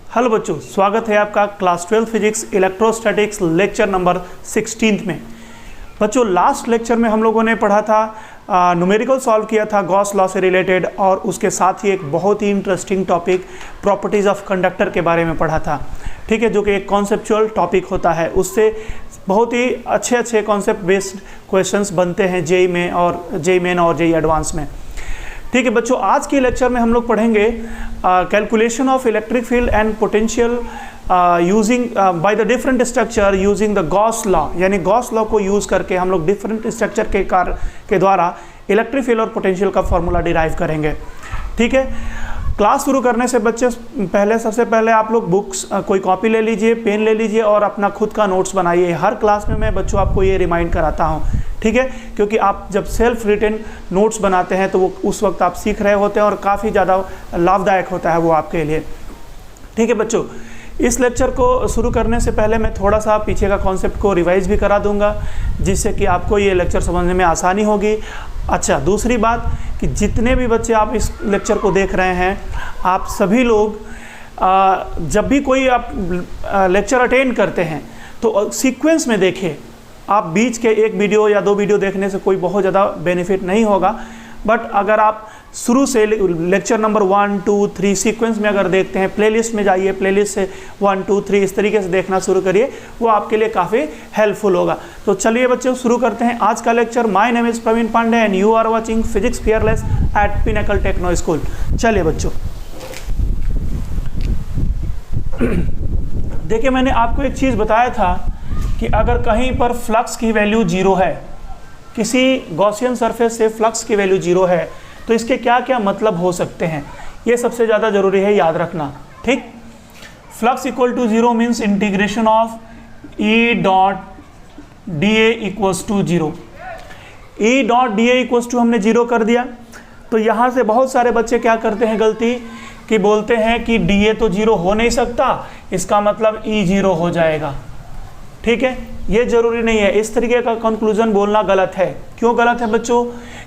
Hello बच्चों, स्वागत है आपका class 12 physics electrostatics lecture number 16 में। बच्चों, लास्ट लेक्चर में हम लोगों ने पढ़ा था न्यूमेरिकल सॉल्व किया था गॉस लॉ से रिलेटेड, और उसके साथ ही एक बहुत ही interesting topic properties of conductor के बारे में पढ़ा था। ठीक है, जो कि एक कॉन्सेप्चुअल टॉपिक होता है। उससे बहुत ही अच्छे कॉन्सेप्ट बेस्ड क्वेश्चंस बनते हैं जेई में और जेई मेन और जेई एडवांस में। ठीक है बच्चों, आज के लेक्चर में हम लोग पढ़ेंगे calculation of electric field and potential using by the different structure using the Gauss law. यानी गॉस लॉ को यूज़ करके हम लोग डिफरेंट स्ट्रक्चर के द्वारा इलेक्ट्रिक फील्ड और पोटेंशियल का फॉर्मूला डिराइव करेंगे। ठीक है, क्लास शुरू करने से बच्चे सबसे पहले आप लोग बुक्स कोई कॉपी ले लीजिए, पेन ले लीजिए और अपना खुद का नोट्स बनाइए। हर क्लास में मैं बच्चों आपको ये रिमाइंड कराता हूँ। ठीक है, क्योंकि आप जब सेल्फ रिटन नोट्स बनाते हैं तो वो उस वक्त आप सीख रहे होते हैं और काफ़ी ज़्यादा लाभदायक होता है वो आपके लिए। ठीक है बच्चों, इस लेक्चर को शुरू करने से पहले मैं थोड़ा सा पीछे का कॉन्सेप्ट को रिवाइज भी करा दूंगा, जिससे कि आपको ये लेक्चर समझने में आसानी होगी। अच्छा, दूसरी बात कि जितने भी बच्चे आप इस लेक्चर को देख रहे हैं, आप सभी लोग जब भी कोई आप लेक्चर अटेंड करते हैं तो सीक्वेंस में देखें। आप बीच के एक वीडियो या दो वीडियो देखने से कोई बहुत ज़्यादा बेनिफिट नहीं होगा, बट अगर आप शुरू से लेक्चर नंबर 1, 2, 3 सीक्वेंस में अगर देखते हैं, प्लेलिस्ट में जाइए, प्लेलिस्ट से 1, 2, 3 इस तरीके से देखना शुरू करिए, वो आपके लिए काफ़ी हेल्पफुल होगा। तो चलिए बच्चों शुरू करते हैं आज का lecture. My name is Praveen Pandey and you are watching physics fearless at Pinnacle Techno School. चलिए बच्चों, देखिए मैंने आपको एक चीज़ बताया था कि अगर कहीं पर फ्लक्स की वैल्यू 0 है, किसी गॉसियन सरफेस से फ्लक्स की वैल्यू 0 है, तो इसके क्या क्या मतलब हो सकते हैं, ये सबसे ज़्यादा ज़रूरी है याद रखना। ठीक, flux equal to 0 means integration of E dot D A equals to 0। E dot D A equals to हमने 0 कर दिया। तो यहाँ से बहुत सारे बच्चे क्या करते हैं गलती कि बोलते हैं कि डी ए तो 0 हो नहीं सकता, इसका मतलब ई 0 हो जाएगा। ठीक है, ये जरूरी नहीं है। इस तरीके का कंक्लूजन बोलना गलत है। क्यों गलत है बच्चों?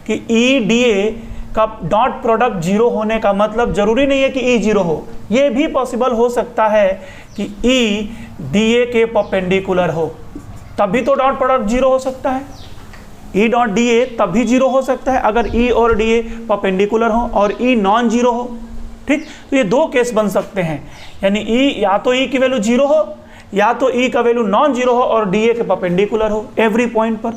कि ई डी ए का डॉट प्रोडक्ट 0 होने का मतलब जरूरी नहीं है कि ई 0 हो। ये भी पॉसिबल हो सकता है कि ई डी ए के परपेंडिकुलर हो, तभी तो डॉट प्रोडक्ट 0 हो सकता है। ई डॉट डी ए तभी 0 हो सकता है अगर ई और डी ए परपेंडिकुलर हो और ई नॉन 0 हो। ठीक, तो ये दो केस बन सकते हैं, यानी ई या तो ई की वैल्यू 0 हो या तो ई का वैल्यू नॉन 0 हो और डी ए के परपेंडिकुलर हो एवरी पॉइंट पर,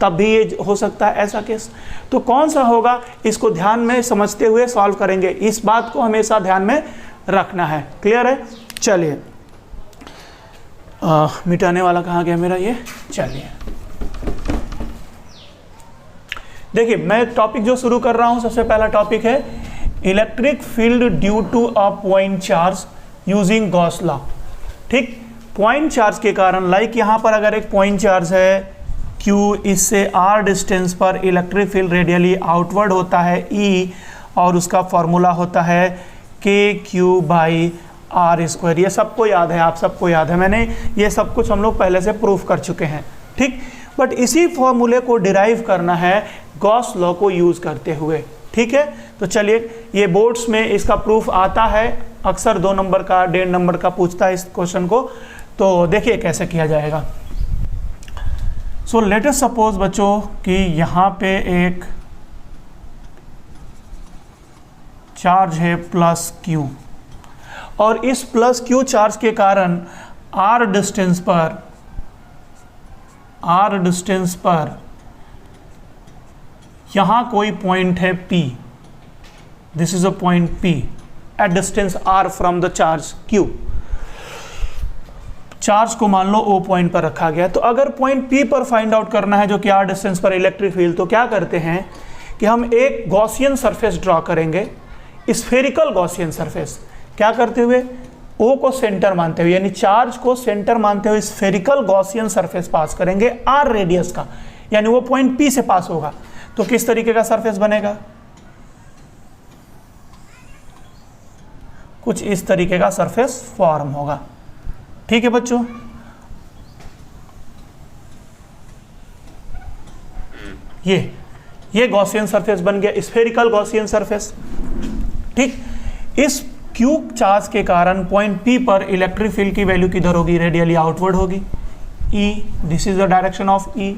तब भी ये हो सकता है ऐसा केस। तो कौन सा होगा, इसको ध्यान में समझते हुए सॉल्व करेंगे। इस बात को हमेशा ध्यान में रखना है। क्लियर है? चलिए, मिटाने वाला कहाँ गया मेरा ये। चलिए देखिए, मैं टॉपिक जो शुरू कर रहा हूँ, सबसे पहला टॉपिक है electric field due to a point charge using Gauss law. ठीक, पॉइंट चार्ज के कारण, लाइक यहाँ पर अगर एक पॉइंट चार्ज है Q, इससे R डिस्टेंस पर इलेक्ट्रिक फील्ड रेडियली आउटवर्ड होता है E, और उसका फॉर्मूला होता है KQ/R²। ये सबको याद है, आप सबको याद है, मैंने ये सब कुछ हम लोग पहले से प्रूफ कर चुके हैं। ठीक, बट इसी फॉर्मूले को डिराइव करना है गॉस लॉ को यूज़ करते हुए। ठीक है, तो चलिए, ये बोर्ड्स में इसका प्रूफ आता है, अक्सर 2 नंबर का 1.5 नंबर का पूछता है इस क्वेश्चन को। तो देखिए कैसे किया जाएगा। सो लेट अस सपोज बच्चों कि यहाँ पे एक चार्ज है +Q, और इस +Q चार्ज के कारण R डिस्टेंस पर यहाँ कोई पॉइंट है P। This is a point P at distance R from the charge Q। Charge को मान लो O पॉइंट पर रखा गया। तो अगर पॉइंट P पर फाइंड आउट करना है, जो कि R डिस्टेंस पर इलेक्ट्रिक फील्ड, तो क्या करते हैं कि हम एक गॉसियन सरफेस ड्रॉ करेंगे, स्फेरिकल गॉसियन सरफेस। क्या करते हुए? O को सेंटर मानते हुए, यानी चार्ज को सेंटर मानते हुए स्फेरिकल गॉसियन सरफेस पास करेंगे R रेडियस का, यानी वो पॉइंट P से पास होगा। तो किस तरीके का सरफेस बनेगा? कुछ इस तरीके का सरफेस फॉर्म होगा। ठीक है बच्चों, ये गॉसियन सरफेस बन गया, स्फेरिकल गॉसियन सरफेस। ठीक, इस क्यू चार्ज के कारण पॉइंट पी पर इलेक्ट्रिक फील्ड की वैल्यू किधर होगी, रेडियली आउटवर्ड होगी, E, this is the direction of E.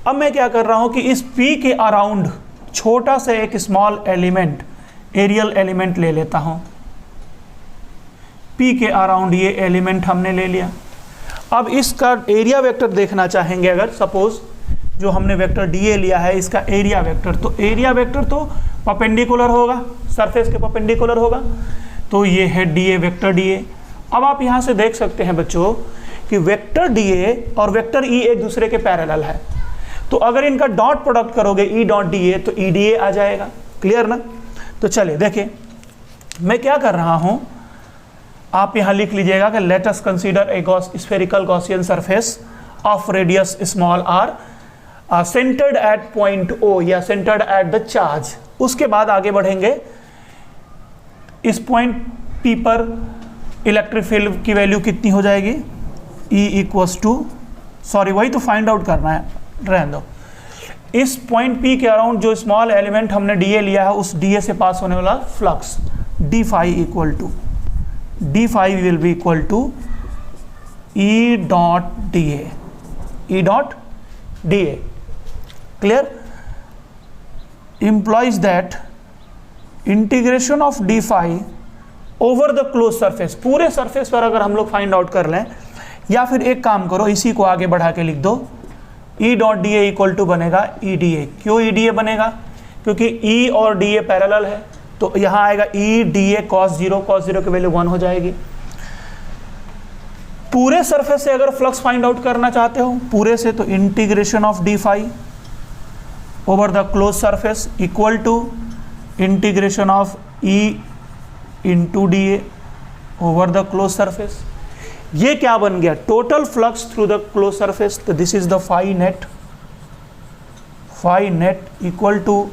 अब मैं क्या कर रहा हूं कि इस पी के अराउंड छोटा सा एक स्मॉल एलिमेंट, एरियल एलिमेंट ले लेता हूं। पी के अराउंड ये एलिमेंट हमने ले लिया। अब इसका एरिया वेक्टर देखना चाहेंगे, अगर सपोज जो हमने वेक्टर डी ए लिया है इसका एरिया वेक्टर, तो एरिया वेक्टर तो परपेंडिकुलर होगा, सरफेस के परपेंडिकुलर होगा, तो ये है D A, vector D A. अब आप यहाँ से देख सकते हैं बच्चों कि वेक्टर डी ए और वेक्टर ई एक दूसरे के पैरेलल है, तो अगर इनका डॉट प्रोडक्ट करोगे ई डॉट डी ए तो ई डी ए आ जाएगा। क्लियर ना? तो चलिए देखिए मैं क्या कर रहा हूँ, आप यहाँ लिख लीजिएगा कि let us consider a spherical Gaussian surface of radius small r centred at point O या सेंटर्ड एट द चार्ज। उसके बाद आगे बढ़ेंगे, इस पॉइंट पी पर इलेक्ट्रिक फील्ड की वैल्यू कितनी हो जाएगी, E इक्वल्स टू, सॉरी वही तो फाइंड आउट करना है, रहने दो। इस पॉइंट पी के अराउंड जो स्मॉल एलिमेंट हमने डी ए लिया है उस डी ए से पास होने वाला flux d phi equal to, d phi will be equal to E dot D A, E dot D A. Clear? implies that integration of D phi over the close surface, पूरे surface पर अगर हम लोग find out कर लें, या फिर एक काम करो इसी को आगे बढ़ा के लिख दो, E dot D A equal to बनेगा ई डी ए। क्यों ई डी ए बनेगा? क्योंकि ई और डी ए पैरेलल है, तो यहाँ आएगा ई डी ए कॉस जीरो की वैल्यू 1 हो जाएगी। पूरे सरफेस से अगर फ्लक्स फाइंड आउट करना चाहते हो पूरे से, तो integration of D phi over the close surface equal to integration of E into D A over the close surface. ये क्या बन गया, total flux through the close surface, तो this is the phi net, phi net equal to,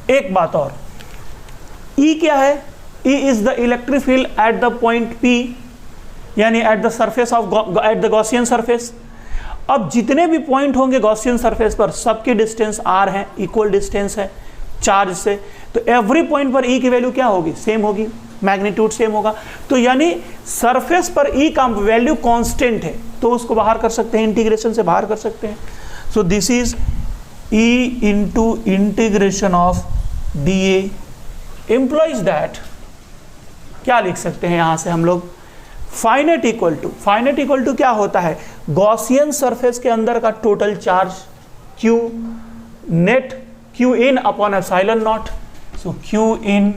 एक बात और, E क्या है, E is the electric field at the point P, यानी at the surface of, at the Gaussian surface. अब जितने भी पॉइंट होंगे गॉसियन सरफेस पर सबकी डिस्टेंस आर है, इक्वल डिस्टेंस है चार्ज से, तो एवरी पॉइंट पर ई की वैल्यू क्या होगी, सेम होगी, मैग्नीट्यूड सेम होगा। तो यानी सरफेस पर ई का वैल्यू कांस्टेंट है, तो उसको बाहर कर सकते हैं, इंटीग्रेशन से बाहर कर सकते हैं। So this is E into integration of D A implies that, क्या लिख सकते हैं यहाँ से हम लोग, phi net equal to, phi net equal to क्या होता है, गॉसियन सरफेस के अंदर का total charge Q net, Q in upon epsilon naught, so Q in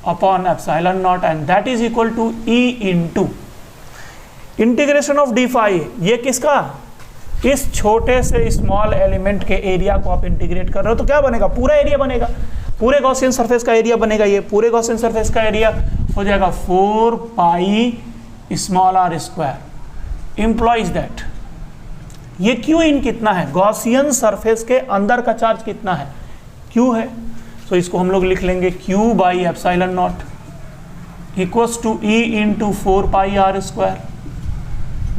upon epsilon not and that is equal to E into integration of D phi. ये किसका, इस छोटे से स्मॉल एलिमेंट के एरिया को आप इंटीग्रेट कर रहे हो, तो क्या बनेगा, पूरा एरिया बनेगा, पूरे गॉसियन सरफेस का एरिया बनेगा। ये पूरे गॉसियन सरफेस का एरिया हो जाएगा 4 pi small are square, implies that ये क्यू इन कितना है, गॉसियन सरफेस के अंदर का चार्ज कितना है, क्यू है, सो इसको हम लोग लिख लेंगे Q by epsilon nought equals to E into 4 pi R square,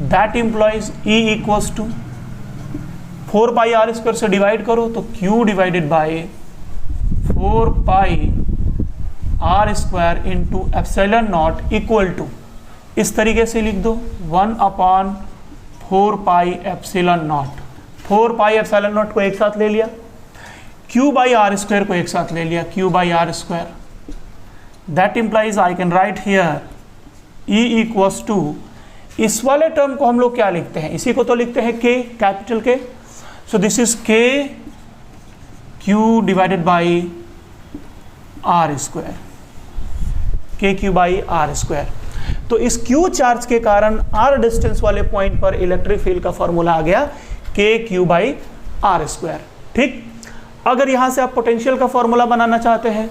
that implies E equals to 4 pi R square से डिवाइड करो तो Q divided by 4 pi R square into epsilon nought equal to, इस तरीके से लिख दो 1 upon 4 pi epsilon nought, 4 pi epsilon nought को एक साथ ले लिया, क्यू बाई आर स्क्वायर को एक साथ ले लिया, Q by R square, that implies I can write here E equals to, इस वाले टर्म को हम लोग क्या लिखते हैं, इसी को तो लिखते हैं K, capital K, so this is K Q divided by R square, K Q by R square. तो इस क्यू चार्ज के कारण आर डिस्टेंस वाले पॉइंट पर इलेक्ट्रिक फील्ड का फॉर्मूला आ गया K Q by R square. ठीक, अगर यहां से आप पोटेंशियल का फॉर्मूला बनाना चाहते हैं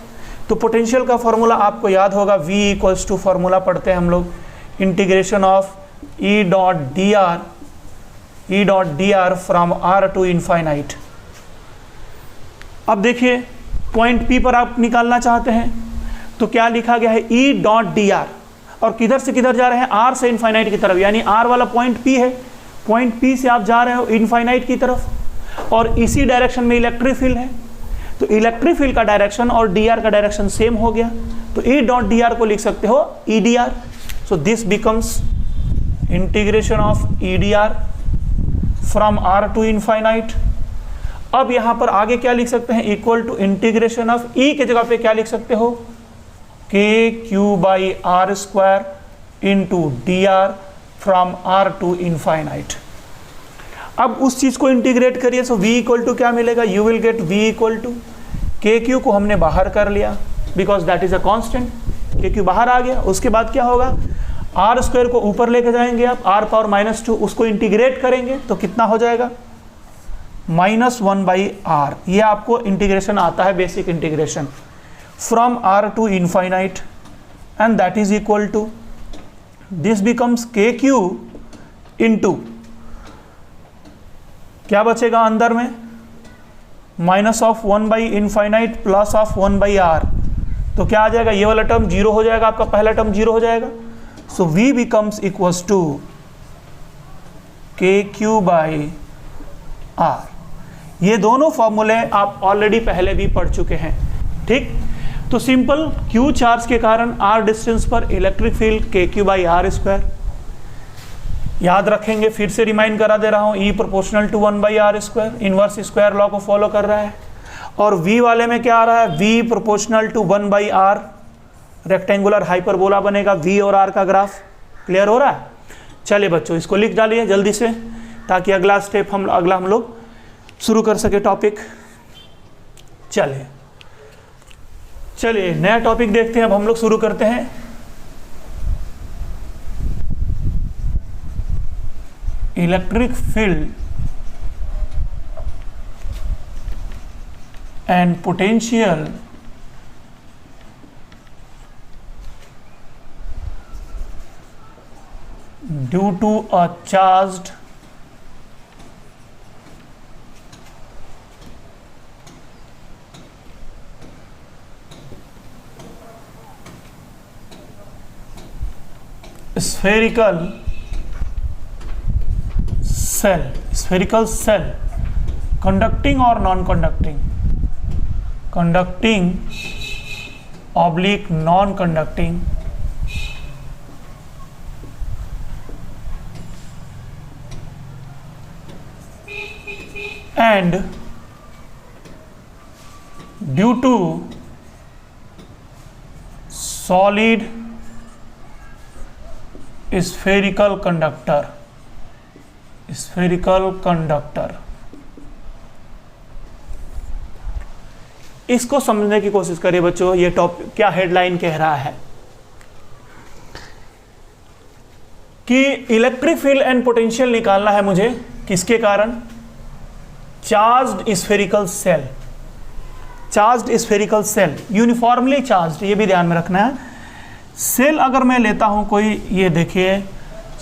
तो पोटेंशियल का फॉर्मूला आपको याद होगा, V इक्वल्स टू फॉर्मूला पढ़ते हैं हम लोग, integration of E dot D R from R to infinite. अब देखिए पॉइंट P पर आप निकालना चाहते हैं तो क्या लिखा गया है, E डॉट डी आर, और किधर से किधर जा रहे हैं, R से इनफाइनाइट की तरफ, यानी R वाला पॉइंट P है, पॉइंट P से आप जा रहे हो इनफाइनाइट की तरफ, और इसी डायरेक्शन में इलेक्ट्रिक फील्ड है, तो इलेक्ट्रिक फील्ड का डायरेक्शन और dr का डायरेक्शन सेम हो गया, तो ई डॉट डी आर को लिख सकते हो E D R. So this becomes integration of E D R from R to infinite. अब यहां पर आगे क्या लिख सकते हैं, equal to integration of E के जगह पे क्या लिख सकते हो, K Q by R square into D R from R to infinite. अब उस चीज को इंटीग्रेट करिए, सो v इक्वल टू क्या मिलेगा, you will get v equal to K Q को हमने बाहर कर लिया because that is a constant, K Q बाहर आ गया। उसके बाद क्या होगा, आर स्क्वायर को ऊपर लेके जाएंगे आप, आर पावर -2, उसको इंटीग्रेट करेंगे तो कितना हो जाएगा, -1/r। ये आपको इंटीग्रेशन आता है, basic integration from r to infinite, and that is equal to this becomes K Q into क्या बचेगा अंदर में, -1/इनफाइनाइट प्लस ऑफ 1/r। तो क्या आ जाएगा, ये वाला टर्म 0 हो जाएगा, आपका पहला टर्म 0 हो जाएगा। सो v becomes equals to K Q by are. ये दोनों फॉर्मूले आप ऑलरेडी पहले भी पढ़ चुके हैं, ठीक। तो सिंपल, q चार्ज के कारण r डिस्टेंस पर इलेक्ट्रिक फील्ड के क्यू बाई आर स्क्वायर याद रखेंगे। फिर से रिमाइंड करा दे रहा हूं, E proportional to 1/r square, inverse square law को फॉलो कर रहा है। और v वाले में क्या आ रहा है, v proportional to 1/r, rectangular hyperbola बनेगा, v और r का ग्राफ। क्लियर हो रहा है। चलिए बच्चों, इसको लिख डालिए जल्दी से, ताकि अगला स्टेप हम लोग शुरू कर सके टॉपिक। चलिए नया टॉपिक देखते हैं। अब हम लोग शुरू करते हैं electric field and potential due to a charged spherical cell conducting or non-conducting, conducting oblique non-conducting, and due to solid spherical conductor। इसको समझने की कोशिश करिए बच्चों, ये टॉपिक क्या हेडलाइन कह रहा है कि इलेक्ट्रिक फील्ड एंड पोटेंशियल निकालना है मुझे, किसके कारण, charged spherical shell. Charged spherical shell uniformly charged, ये भी ध्यान में रखना है। सेल अगर मैं लेता हूं कोई, ये देखिए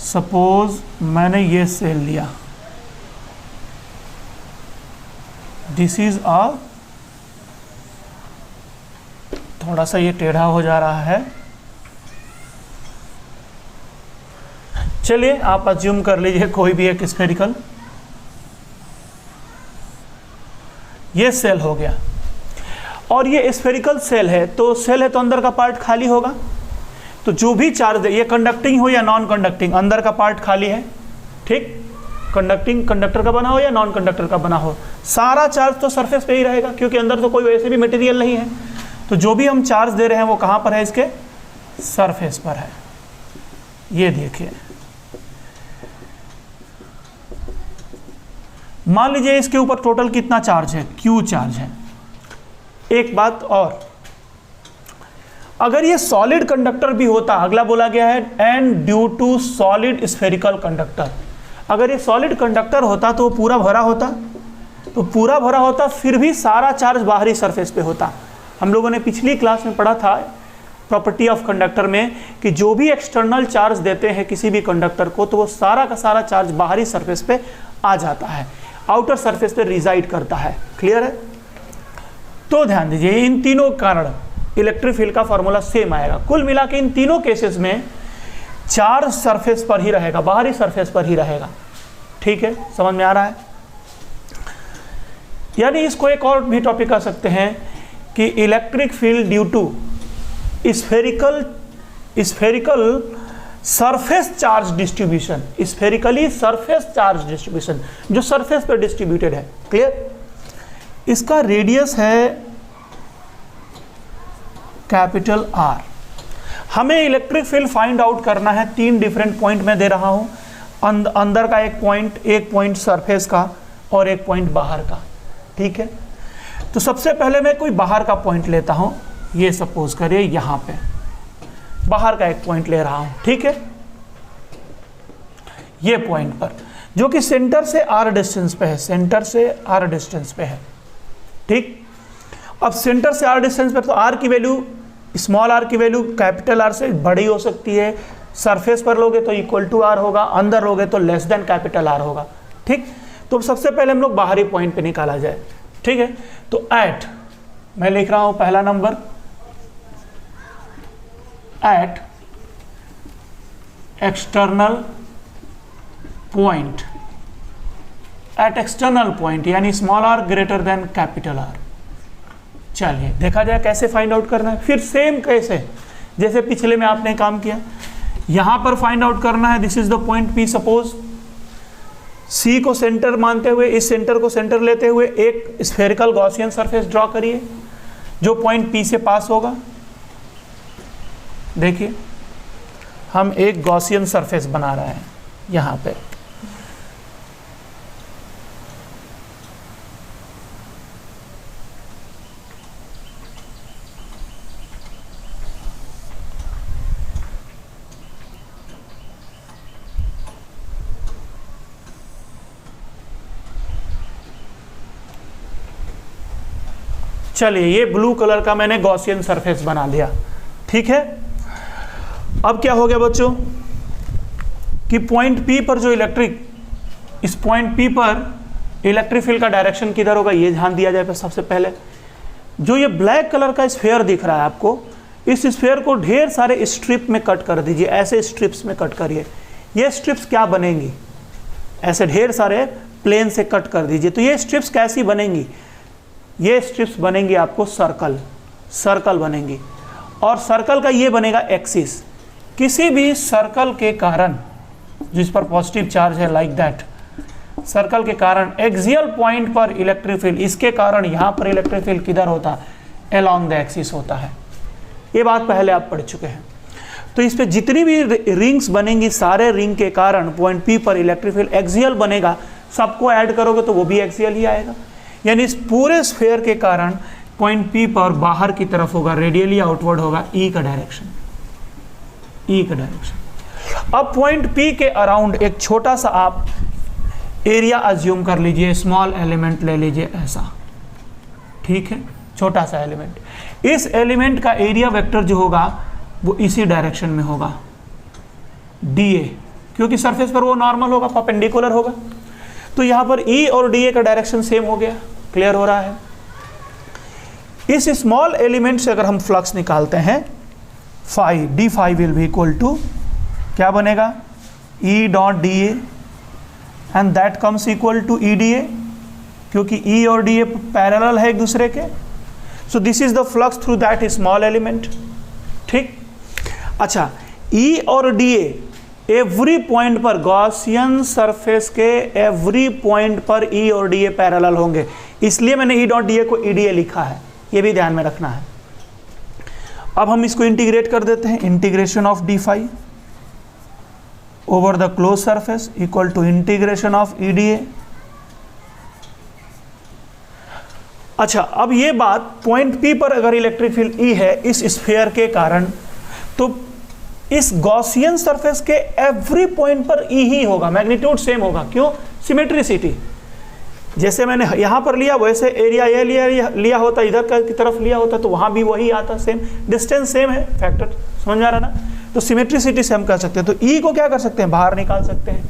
सपोज मैंने ये सेल लिया, दिस इज अ, थोड़ा सा ये टेढ़ा हो जा रहा है, चलिए आप अज्यूम कर लीजिए कोई भी एक स्फेरिकल, ये सेल हो गया। और ये स्फेरिकल सेल है, तो सेल है तो अंदर का पार्ट खाली होगा, तो जो भी चार्ज है, ये कंडक्टिंग हो या नॉन कंडक्टिंग, अंदर का पार्ट खाली है, ठीक। कंडक्टिंग कंडक्टर का बना हो या नॉन कंडक्टर का बना हो, सारा चार्ज तो सरफेस पे ही रहेगा, क्योंकि अंदर तो कोई वैसे भी मटेरियल नहीं है। तो जो भी हम चार्ज दे रहे हैं वो कहाँ पर है, इसके सरफेस पर है। ये देखिए, मान लीजिए इसके ऊपर टोटल कितना चार्ज है, Q चार्ज है। एक बात और, अगर ये सॉलिड कंडक्टर भी होता, अगला बोला गया है and due to solid spherical conductor, अगर ये सॉलिड कंडक्टर होता तो पूरा भरा होता, तो पूरा भरा होता फिर भी सारा चार्ज बाहरी सरफेस पे होता। हम लोगों ने पिछली क्लास में पढ़ा था प्रॉपर्टी ऑफ कंडक्टर में कि जो भी एक्सटर्नल चार्ज देते हैं किसी भी कंडक्टर को, तो वो सारा का सारा चार्ज बाहरी सरफेस पे आ जाता है, आउटर सरफेस पे रिजाइड करता है। क्लियर है। तो ध्यान दीजिए, इन तीनों कारण इलेक्ट्रिक फील्ड का फॉर्मूला सेम आएगा। कुल मिला के इन तीनों केसेस में चार्ज सरफेस पर ही रहेगा, बाहरी सरफेस पर ही रहेगा। ठीक है, समझ में आ रहा है। यानी इसको एक और भी टॉपिक कर सकते हैं कि electric field due to spherical surface charge distribution, spherically surface charge distribution, जो सरफेस पर डिस्ट्रीब्यूटेड है। क्लियर? इसका रेडियस है कैपिटल R। हमें इलेक्ट्रिक फील्ड फाइंड आउट करना है, 3 डिफरेंट पॉइंट में दे रहा हूं, अंदर का एक पॉइंट सरफेस का और एक पॉइंट बाहर का। ठीक है, तो सबसे पहले मैं कोई बाहर का पॉइंट लेता हूं, ये सपोज करिए यहां पे बाहर का एक पॉइंट ले रहा हूं। ठीक है, ये पॉइंट पर जो कि सेंटर से R डिस्टेंस पे है, सेंटर से R डिस्टेंस पे है। ठीक, अब सेंटर से R डिस्टेंस पे, तो R की वैल्यू, स्मॉल r की वैल्यू कैपिटल R से बड़ी हो सकती है। सरफेस पर लोगे तो इक्वल टू R होगा, अंदर लोगे तो लेस देन कैपिटल R होगा। ठीक, तो सबसे पहले हम लोग बाहरी पॉइंट पे निकाला जाए। ठीक है, तो एट, मैं लिख रहा हूं पहला number, at external point, at external point यानी small r greater than capital R। चलिए देखा जाए कैसे फाइंड आउट करना है। फिर सेम कैसे जैसे पिछले में आपने काम किया, यहां पर फाइंड आउट करना है। This is the point P। Suppose C को सेंटर मानते हुए, इस सेंटर को सेंटर लेते हुए एक स्फेरिकल गॉसियन सरफेस ड्रॉ करिए जो पॉइंट P से पास होगा। देखिए हम एक गॉसियन सरफेस बना रहे हैं यहां पे। चलिए ये ब्लू कलर का मैंने गॉसियन सरफेस बना लिया। ठीक है, अब क्या हो गया बच्चों कि पॉइंट P पर जो इस पॉइंट P पर इलेक्ट्रिक फील्ड का डायरेक्शन किधर होगा, ये ध्यान दिया जाए। सबसे पहले जो ये ब्लैक कलर का स्फीयर दिख रहा है आपको, इस स्फीयर को ढेर सारे स्ट्रिप में कट कर दीजिए, ऐसे स्ट्रिप्स में कट करिए। ये स्ट्रिप्स क्या बनेंगी, ऐसे ढेर सारे प्लेन से कट कर दीजिए। तो ये स्ट्रिप्स कैसी बनेंगी, ये स्ट्रिप्स बनेंगी आपको सर्कल बनेंगी, और सर्कल का ये बनेगा एक्सिस। किसी भी सर्कल के कारण जिस पर पॉजिटिव चार्ज है, लाइक दैट, सर्कल के कारण एक्सियल पॉइंट पर इलेक्ट्रिक फील्ड, इसके कारण यहां पर इलेक्ट्रिक फील्ड किधर होता है, अलोंग द एक्सिस होता है। ये बात पहले आप पढ़ चुके हैं। तो इस पे जितनी भी रिंग्स बनेंगी, सारे रिंग के कारण पॉइंट P पर इलेक्ट्रिक फील्ड एक्सियल बनेगा। सबको ऐड करोगे तो वो भी एक्सियल ही आएगा, यानी इस पूरे स्फीयर के कारण पॉइंट P पर बाहर की तरफ होगा, रेडियली आउटवर्ड होगा E का डायरेक्शन। अब पॉइंट P के अराउंड एक छोटा सा आप एरिया अज्यूम कर लीजिए, स्मॉल एलिमेंट ले लीजिए ऐसा। ठीक है, छोटा सा एलिमेंट। इस एलिमेंट का एरिया वेक्टर जो होगा वो इसी डायरेक्शन में होगा, DA, क्योंकि सरफेस पर वो नॉर्मल होगा, परपेंडिकुलर होगा। तो यहां पर E और DA का डायरेक्शन सेम हो गया। क्लियर हो रहा है? इस स्मॉल एलिमेंट से अगर हम फ्लक्स निकालते हैं, phi D phi will be equal to क्या बनेगा, E dot DA and that comes equal to EDA, क्योंकि E और DA पैरेलल है एक दूसरे के। So this is the flux through that small element. ठीक, अच्छा, E और DA एवरी पॉइंट पर, गॉसियन सरफेस के एवरी पॉइंट पर E और DA पैरेलल होंगे, इसलिए मैंने E डॉट DA को EDA लिखा है, ये भी ध्यान में रखना है। अब हम इसको इंटीग्रेट कर देते हैं, integration of D phi over the close surface equal to integration of EDA। अच्छा, अब ये बात पॉइंट P पर अगर इलेक्ट्रिक फील्ड E है इस स्फीयर के कारण, तो इस गॉसियन सरफेस के एवरी पॉइंट पर E ही होगा, मैग्नीट्यूड सेम होगा। क्यों? सिमेट्रिसिटी। जैसे मैंने यहां पर लिया वैसे एरिया ये लिया होता, इधर की तरफ लिया होता तो वहां भी वही आता, सेम डिस्टेंस सेम है, फैक्टर समझ आ रहा ना। तो सिमेट्रिसिटी से हम कर सकते हैं, तो E को क्या कर सकते हैं, बाहर निकाल सकते हैं।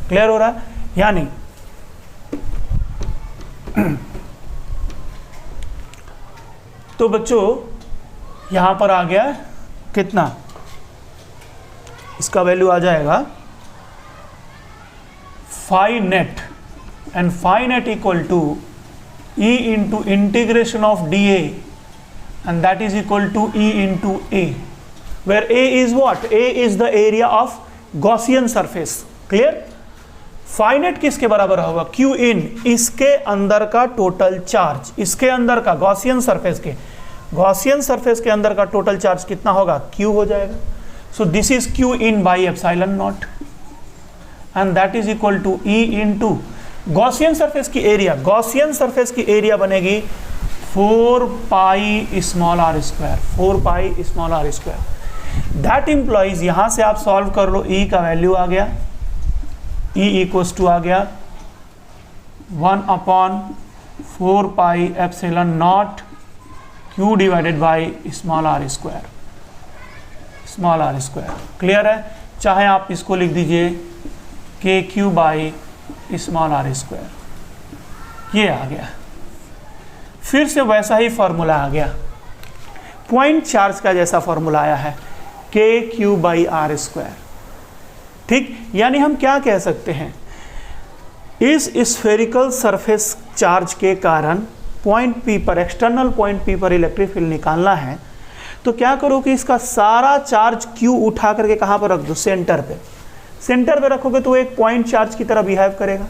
क्लियर हो रहा है? यानी तो बच्चों यहां पर आ गया कितना, इसका वैल्यू आ जाएगा phi net, and phi net equal to E into integration of DA and that is equal to E into A, where A is what? A is the area of Gaussian surface. Clear? Phi net किसके बराबर होगा? Q in, इसके अंदर का total charge, इसके अंदर का Gaussian surface के, गॉसियन सरफेस के अंदर का टोटल चार्ज कितना होगा? Q हो जाएगा. So this is Q in by epsilon not and that is equal to E into Gaussian surface की एरिया, गॉसियन सरफेस की एरिया बनेगी 4 pi small are square, 4 pi small are square. That implies, यहां से आप solve कर लो, E का value आ गया, E equals to आ गया 1/4 pi epsilon not Q divided by small are square, small are square. Clear है? चाहे आप इसको लिख दीजिए KQ by small are square. ये आ गया. फिर से वैसा ही फॉर्मूला आ गया, पॉइंट चार्ज का जैसा फॉर्मूला आया है, KQ बाई आर स्क्वायर. ठीक, यानी हम क्या कह सकते हैं, इस स्फेरिकल सरफेस चार्ज के कारण पॉइंट P पर, एक्सटर्नल पॉइंट P पर इलेक्ट्रिक फील्ड निकालना है, तो क्या करो कि इसका सारा चार्ज Q उठा करके कहाँ पर रख दो? सेंटर पे. सेंटर पे रखोगे तो वो एक पॉइंट चार्ज की तरह बिहेव करेगा,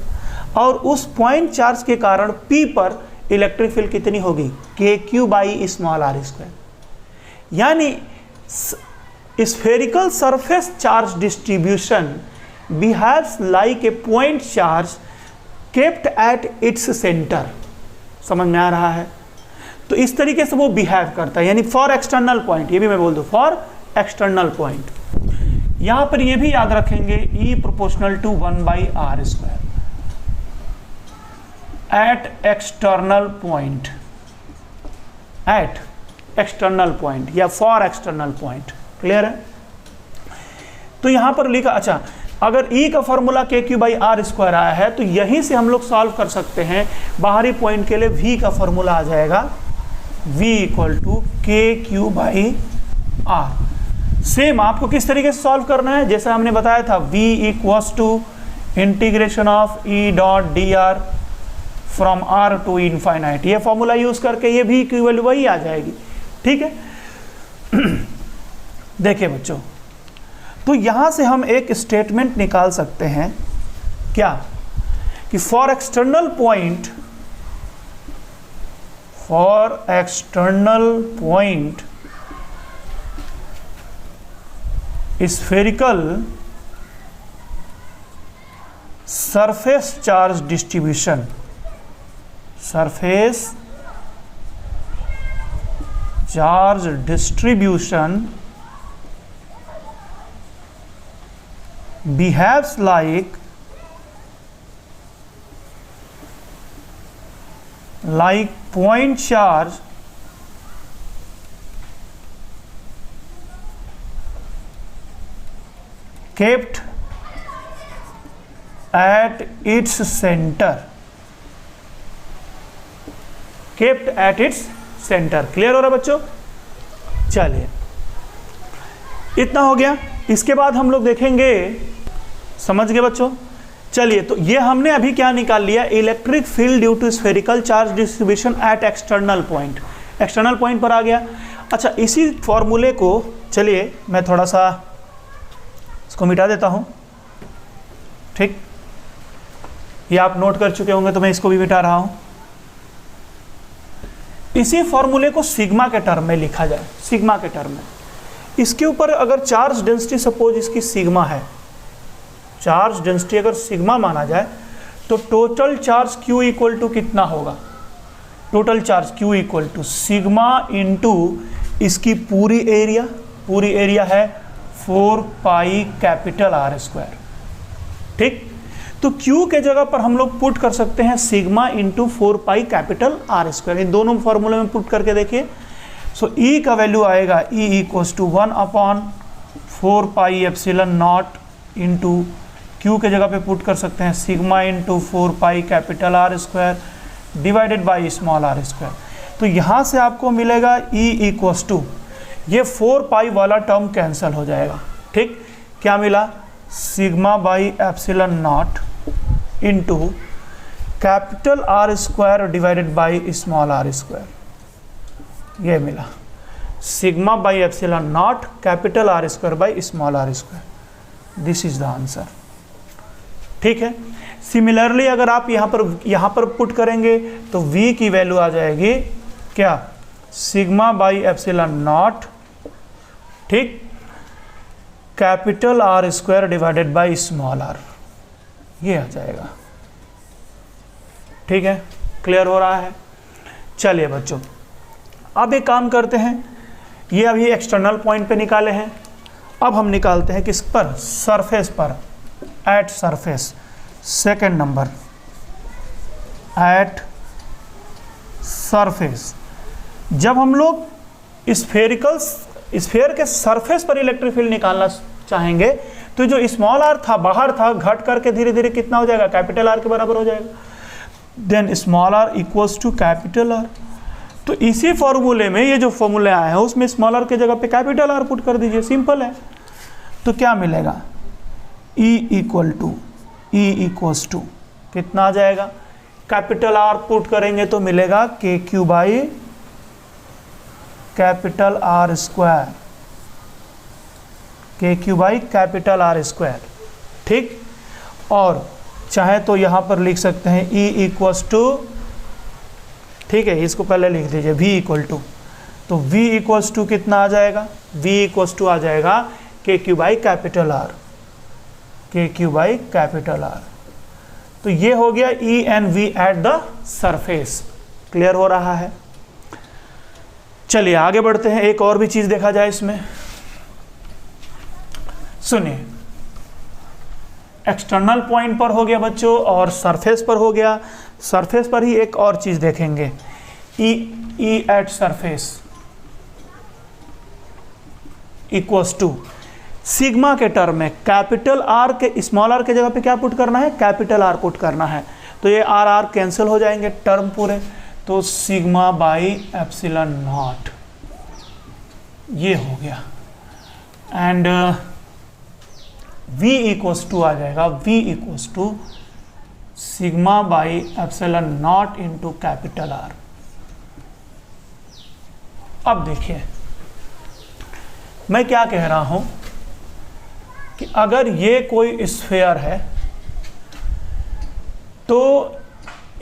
और उस पॉइंट चार्ज के कारण P पर इलेक्ट्रिक फील्ड कितनी होगी? KQ by small are square. यानी spherical surface charge distribution behaves like a point charge kept at its center. समझ में आ रहा है? तो इस तरीके से वो बिहेव करता है, यानी फॉर एक्सटर्नल पॉइंट, ये भी मैं बोल दूं फॉर एक्सटर्नल पॉइंट. यहां पर ये भी याद रखेंगे E proportional to 1/r square at external point, at external point या फॉर एक्सटर्नल पॉइंट. क्लियर है? तो यहां पर लिखा, अच्छा अगर E का formula KQ by R square आया है तो यहीं से हम लोग सॉल्व कर सकते हैं. बाहरी पॉइंट के लिए V का फॉर्मूला आ जाएगा V equal to KQ by R. Same आपको किस तरीके से सॉल्व करना है, जैसा हमने बताया था, V equals to integration of E dot D R from R to infinite. ये फॉर्मूला यूज करके ये V की वैल्यू वही आ जाएगी. ठीक है? देखिए बच्चों, तो यहां से हम एक स्टेटमेंट निकाल सकते हैं, क्या कि for external point, for external point spherical surface charge distribution, surface charge distribution behaves like point charge kept at its center, kept at its center. Clear हो रहा बच्चों? चलिए, इतना हो गया. इसके बाद हम लोग देखेंगे, समझ गए बच्चों? चलिए, तो ये हमने अभी क्या निकाल लिया, electric field due to spherical charge distribution at external point. External point पर आ गया. अच्छा, इसी फॉर्मूले को चलिए मैं थोड़ा सा इसको मिटा देता हूँ. ठीक, ये आप नोट कर चुके होंगे तो मैं इसको भी मिटा रहा हूँ. इसी फॉर्मूले को सिग्मा के टर्म में लिखा जाए, सिग्मा के टर्म में. इसके ऊपर अगर चार्ज डेंसिटी सपोज इसकी सिग्मा है, चार्ज डेंसिटी अगर सिग्मा माना जाए तो total charge Q equal to कितना होगा? Total charge Q equal to sigma into इसकी पूरी एरिया, पूरी एरिया है 4 पाई कैपिटल R स्क्वायर. ठीक, तो Q के जगह पर हम लोग पुट कर सकते हैं sigma into 4 pi capital R square. इन दोनों फॉर्मूले में पुट करके देखिए. सो E का वैल्यू आएगा E equals to 1/4 pi epsilon not into Q के जगह पे पुट कर सकते हैं sigma into 4 pi capital R square divided by small r square. तो यहाँ से आपको मिलेगा E इक्वल्स टू, ये 4 पाई वाला टर्म कैंसिल हो जाएगा. ठीक, क्या मिला? Sigma by epsilon not into capital R square divided by small r square. ये मिला sigma by epsilon nought capital R square by small are square, this is the answer. ठीक है, सिमिलरली अगर आप यहाँ पर पुट करेंगे तो v की वैल्यू आ जाएगी क्या, सिग्मा बाई एप्सिलॉन नॉट, ठीक, capital R square divided by small are, ये आ जाएगा। ठीक है, क्लियर हो रहा है। चलिए बच्चों, अब एक काम करते हैं, ये अभी एक्सटर्नल पॉइंट पे निकाले हैं, अब हम निकालते हैं किस पर, सरफेस पर, at surface. Second number, at surface. जब हम लोग स्फेयर के सरफेस पर इलेक्ट्रिक फील्ड निकालना चाहेंगे तो जो स्मॉल आर था, बाहर था, घट करके धीरे धीरे कितना हो जाएगा, कैपिटल आर के बराबर हो जाएगा। Then small R equals to capital R. तो इसी फॉर्मूले में, ये जो फॉर्मूले आए हैं उसमें स्मॉल आर के जगह पे कैपिटल आर पुट कर दीजिए, सिंपल है। तो क्या मिलेगा, E इक्वल्स टू कितना आ जाएगा, कैपिटल आर पुट करेंगे तो मिलेगा K Q by capital R square, K Q by capital R square. ठीक, और चाहे तो यहाँ पर लिख सकते हैं E इक्वल्स टू, ठीक है, इसको पहले लिख दीजिए V इक्वल टू, तो V इक्वल्स टू कितना आ जाएगा, V इक्वल्स टू आ जाएगा के क्यू बाई कैपिटल आर, के क्यू बाई कैपिटल आर। तो ये हो गया E and V eight the surface. Clear हो रहा है। चलिए आगे बढ़ते हैं, एक और भी चीज देखा जाए इसमें। सुनिए, एक्सटर्नल पॉइंट पर हो गया बच्चों और सरफेस पर हो गया। सरफेस पर ही एक और चीज देखेंगे, E at surface equals to sigma के टर्म में कैपिटल आर के स्मॉल आर के जगह पे क्या पुट करना है, कैपिटल आर पुट करना है। तो ये आर आर कैंसिल हो जाएंगे टर्म पूरे, तो सिग्मा बाई एप्सिलॉन नॉट ये हो गया। एंड V इक्वल्स टू आ जाएगा, V equals to sigma by epsilon not into capital R. अब देखिए मैं क्या कह रहा हूं कि अगर ये कोई स्फीयर है तो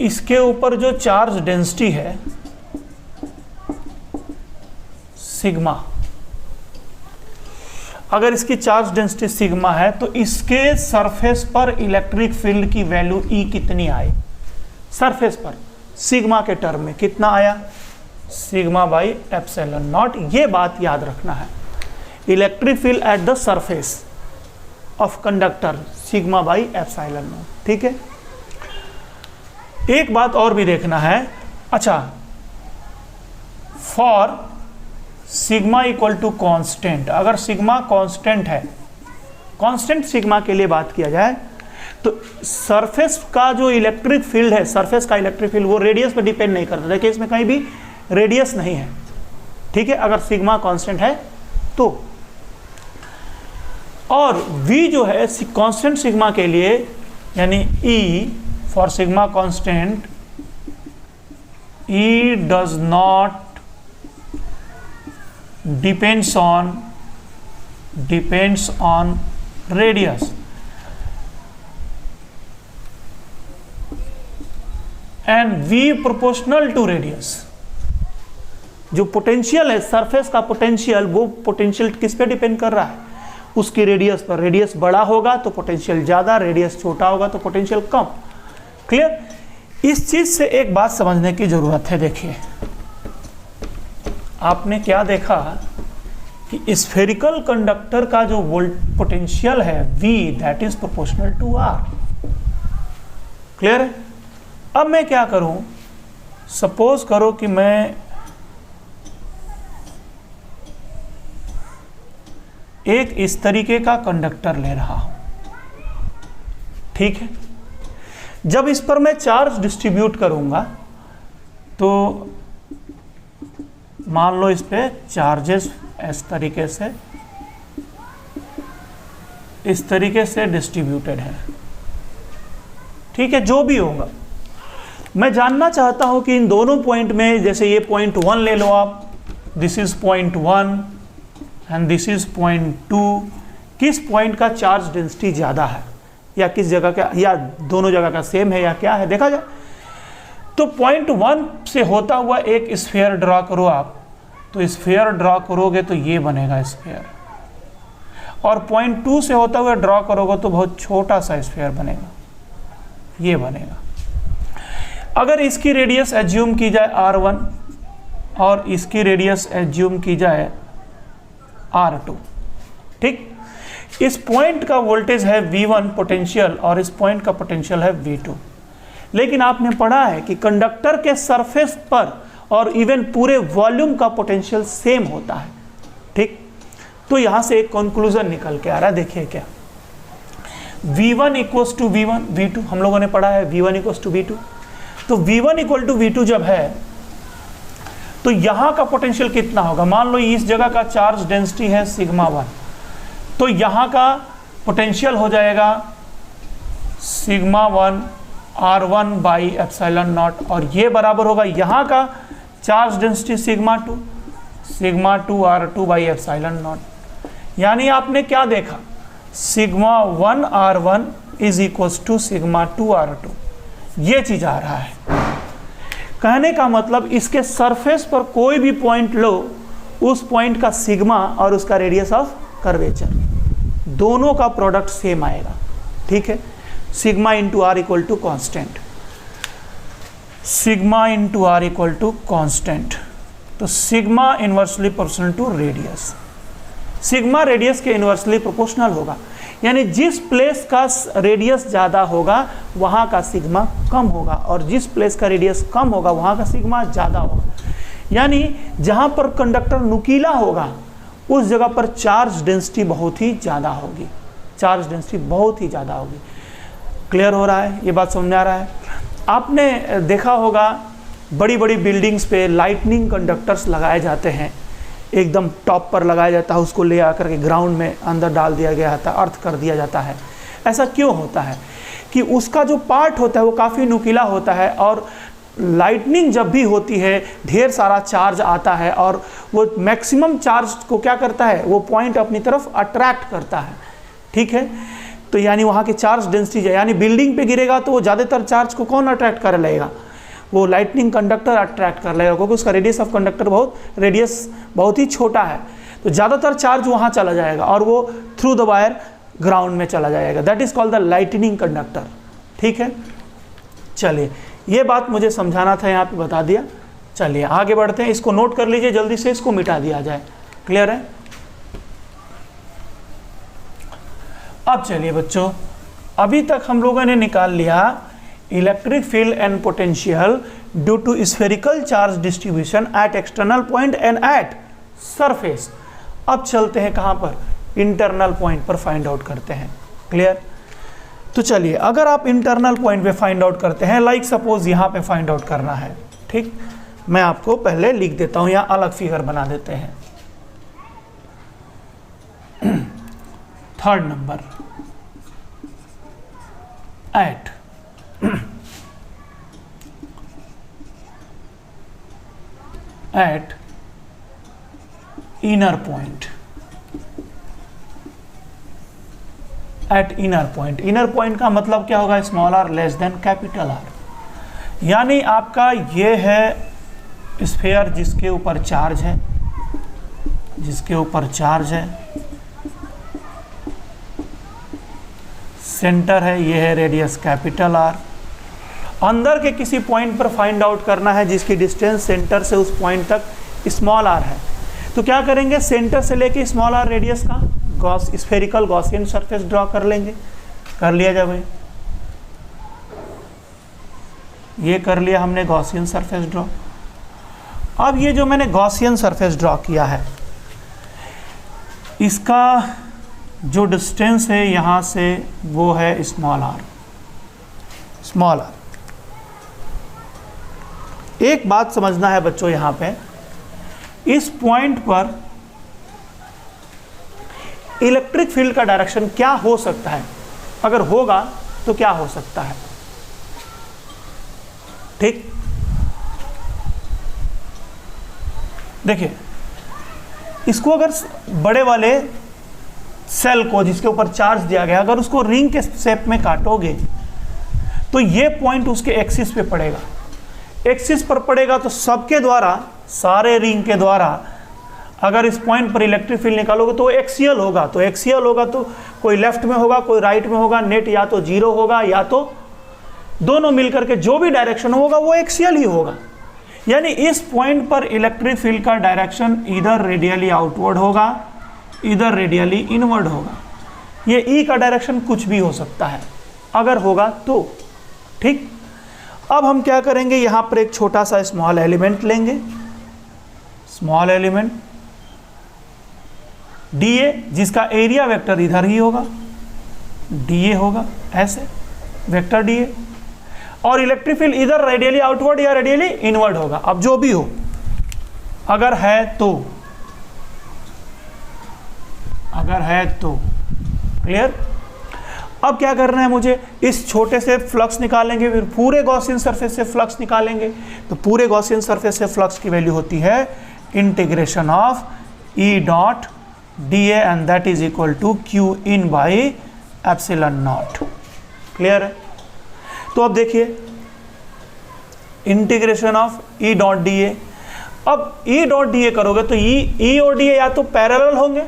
इसके ऊपर जो चार्ज डेंसिटी है सिग्मा, अगर इसकी चार्ज डेंसिटी सिग्मा है तो इसके सरफेस पर इलेक्ट्रिक फील्ड की वैल्यू E कितनी आई, सरफेस पर सिग्मा के टर्म में कितना आया, सिग्मा बाई एप्सिलॉन नॉट। ये बात याद रखना है, electric field at the surface of conductor sigma by epsilon nought. ठीक है, एक बात और भी देखना है। अच्छा, for sigma equal to constant, अगर सिग्मा कांस्टेंट है, कांस्टेंट सिग्मा के लिए बात किया जाए तो सरफेस का जो इलेक्ट्रिक फील्ड है, सरफेस का इलेक्ट्रिक फील्ड वो रेडियस पर डिपेंड नहीं करता। देखिए इसमें कहीं भी रेडियस नहीं है। ठीक है, अगर सिग्मा कांस्टेंट है तो, और V जो है कांस्टेंट सिग्मा के लिए यानी E for sigma constant, E does not depends on radius and V proportional to radius. जो पोटेंशियल है सरफेस का पोटेंशियल, वो पोटेंशियल किस पे डिपेंड कर रहा है, उसकी रेडियस पर। रेडियस बड़ा होगा तो पोटेंशियल ज़्यादा, रेडियस छोटा होगा तो पोटेंशियल कम। क्लियर, इस चीज़ से एक बात समझने की ज़रूरत है। देखिए आपने क्या देखा कि स्फेरिकल कंडक्टर का जो पोटेंशियल है V, that is proportional to R। Clear है। अब मैं क्या करूं, सपोज करो कि मैं एक इस तरीके का कंडक्टर ले रहा हूं, ठीक है। जब इस पर मैं चार्ज डिस्ट्रीब्यूट करूंगा तो मान लो इस पे चार्जेस इस तरीके से डिस्ट्रीब्यूटेड है, ठीक है। जो भी होगा मैं जानना चाहता हूं कि इन दोनों पॉइंट में, जैसे ये पॉइंट 1 ले लो आप, this is point 1 and this is point 2, किस पॉइंट का चार्ज डेंसिटी ज़्यादा है, या किस जगह का, या दोनों जगह का सेम है, या क्या है देखा जाए। तो पॉइंट 1 से होता हुआ एक स्फीयर ड्रॉ करो आप, तो स्फीयर ड्रॉ करोगे तो ये बनेगा स्फीयर, और पॉइंट 2 से होता हुआ ड्रॉ करोगे तो बहुत छोटा सा स्फीयर बनेगा, ये बनेगा। अगर इसकी रेडियस एज्यूम की जाए R1 और इसकी रेडियस एज्यूम की जाए R2, ठीक, इस पॉइंट का वोल्टेज है V1 पोटेंशियल और इस पॉइंट का पोटेंशियल है V2, लेकिन आपने पढ़ा है कि कंडक्टर के सरफेस पर और इवन पूरे वॉल्यूम का पोटेंशियल सेम होता है, ठीक। तो यहां से एक कंक्लूजन निकल के आ रहा है, देखिए क्या, V1 equals to V1 V2, हम लोगों ने पढ़ा है V1 इक्वल्स टू V2, तो V1 इक्वल टू V2 जब है तो यहां का पोटेंशियल कितना होगा। मान लो इस जगह का चार्ज डेंसिटी है सिग्मा 1, तो यहां का पोटेंशियल हो जाएगा sigma 1 R1 by epsilon not, और ये बराबर होगा यहां का charge density sigma 2 R2 by epsilon not. यानी आपने क्या देखा, sigma 1 R1 is equals to sigma 2 R2, ये चीज आ रहा है। कहने का मतलब इसके सरफेस पर कोई भी पॉइंट लो, उस पॉइंट का सिग्मा और उसका रेडियस ऑफ कर्वेचर दोनों का प्रोडक्ट सेम आएगा, ठीक है। Sigma into R equal to constant, sigma into R equal to constant, तो sigma inversely proportional to radius, sigma radius के इन्वर्सली प्रोपोर्शनल होगा, यानी जिस प्लेस का रेडियस ज़्यादा होगा वहाँ का सिग्मा कम होगा, और जिस प्लेस का रेडियस कम होगा वहाँ का सिग्मा ज़्यादा होगा। यानी जहाँ पर कंडक्टर नुकीला होगा उस जगह पर चार्ज डेंसिटी बहुत ही ज़्यादा होगी, चार्ज डेंसिटी बहुत ही ज़्यादा होगी। क्लियर हो रहा है, ये बात समझ में आ रहा है। आपने देखा होगा बड़ी बड़ी बिल्डिंग्स पे लाइटनिंग कंडक्टर्स लगाए जाते हैं, एकदम टॉप पर लगाया जाता है, उसको ले आकर के ग्राउंड में अंदर डाल दिया गया था, अर्थ कर दिया जाता है। ऐसा क्यों होता है कि उसका जो पार्ट होता है वो काफ़ी नुकीला होता है, और लाइटनिंग जब भी होती है ढेर सारा चार्ज आता है, और वो मैक्सिमम चार्ज को क्या करता है, वो पॉइंट अपनी तरफ अट्रैक्ट करता है, ठीक है। तो यानी वहाँ की चार्ज डेंसिटी, यानी बिल्डिंग पे गिरेगा तो वो ज़्यादातर चार्ज को कौन अट्रैक्ट कर लेगा, वो लाइटनिंग कंडक्टर अट्रैक्ट कर लेगा, क्योंकि उसका रेडियस ऑफ कंडक्टर रेडियस बहुत ही छोटा है, तो ज़्यादातर चार्ज वहाँ चला जाएगा और वो थ्रू द वायर ग्राउंड में चला जाएगा। That is called the lightning conductor, ठीक है। चलिए, ये बात मुझे समझाना था, यहाँ पे बता दिया। चलिए आगे बढ़ते हैं, इसको नोट कर लीजिए, जल्दी से इसको मिटा दिया जाए। क्लियर है। अब चलिए बच्चों, अभी तक हम लोगों ने निकाल लिया electric field and potential due to spherical charge distribution at external point and at surface. अब चलते हैं कहाँ पर, इंटरनल पॉइंट पर फाइंड आउट करते हैं। क्लियर। तो चलिए, अगर आप इंटरनल पॉइंट पे फाइंड आउट करते हैं, लाइक सपोज यहाँ पे फाइंड आउट करना है, ठीक, मैं आपको पहले लिख देता हूँ, यहाँ अलग फिगर बना देते हैं। Third number at inner point, at inner point. Inner point का मतलब क्या होगा, small R less than capital R. यानी आपका ये है स्फीयर जिसके ऊपर चार्ज है, जिसके ऊपर चार्ज है, सेंटर है, ये है रेडियस कैपिटल आर। अंदर के किसी पॉइंट पर फाइंड आउट करना है जिसकी डिस्टेंस सेंटर से उस पॉइंट तक स्मॉल आर है, तो क्या करेंगे, सेंटर से लेके स्मॉल आर रेडियस का स्फेरिकल गॉसियन सरफेस ड्रॉ कर लेंगे। कर लिया जाए भाई, ये कर लिया हमने गॉसियन सरफेस ड्रॉ। अब ये जो मैंने गॉसियन सरफेस ड्रॉ किया है, इसका जो डिस्टेंस है यहाँ से वो है स्मॉल आर, स्मॉल आर। एक बात समझना है बच्चों, यहाँ पे इस पॉइंट पर इलेक्ट्रिक फील्ड का डायरेक्शन क्या हो सकता है, अगर होगा तो क्या हो सकता है, ठीक। देखिए, इसको अगर बड़े वाले सेल को जिसके ऊपर चार्ज दिया गया, अगर उसको रिंग के शेप में काटोगे तो ये पॉइंट उसके एक्सिस पे पड़ेगा। एक्सिस पर पड़ेगा तो सबके द्वारा, सारे रिंग के द्वारा अगर इस पॉइंट पर इलेक्ट्रिक फील्ड निकालोगे तो एक्सियल होगा। तो एक्सियल होगा तो कोई लेफ्ट में होगा, कोई राइट में होगा। नेट या तो 0 होगा या तो दोनों मिलकर के जो भी डायरेक्शन होगा वो एक्सियल ही होगा। यानी इस पॉइंट पर इलेक्ट्रिक फील्ड का डायरेक्शन इधर रेडियली आउटवर्ड होगा, इधर रेडियली इनवर्ड होगा। ये ई का डायरेक्शन कुछ भी हो सकता है अगर होगा तो। ठीक, अब हम क्या करेंगे, यहां पर एक छोटा सा स्मॉल एलिमेंट लेंगे, स्मॉल एलिमेंट डीए, जिसका एरिया वेक्टर इधर ही होगा, डीए होगा ऐसे, वेक्टर डीए, और इलेक्ट्रिक फील्ड इधर रेडियली आउटवर्ड या रेडियली इनवर्ड होगा। अब जो भी हो, अगर है तो, अगर है तो क्लियर। अब क्या करना है मुझे, इस छोटे से फ्लक्स निकालेंगे, फिर पूरे गॉसियन सरफेस से फ्लक्स निकालेंगे। तो पूरे गॉसियन सरफेस से फ्लक्स की वैल्यू होती है integration of E dot D A and that is equal to Q in by epsilon not. Clear है। तो अब देखिए integration of E dot D A. अब ई डॉट डी ए करोगे तो ई और डी ए या तो पैरेलल होंगे,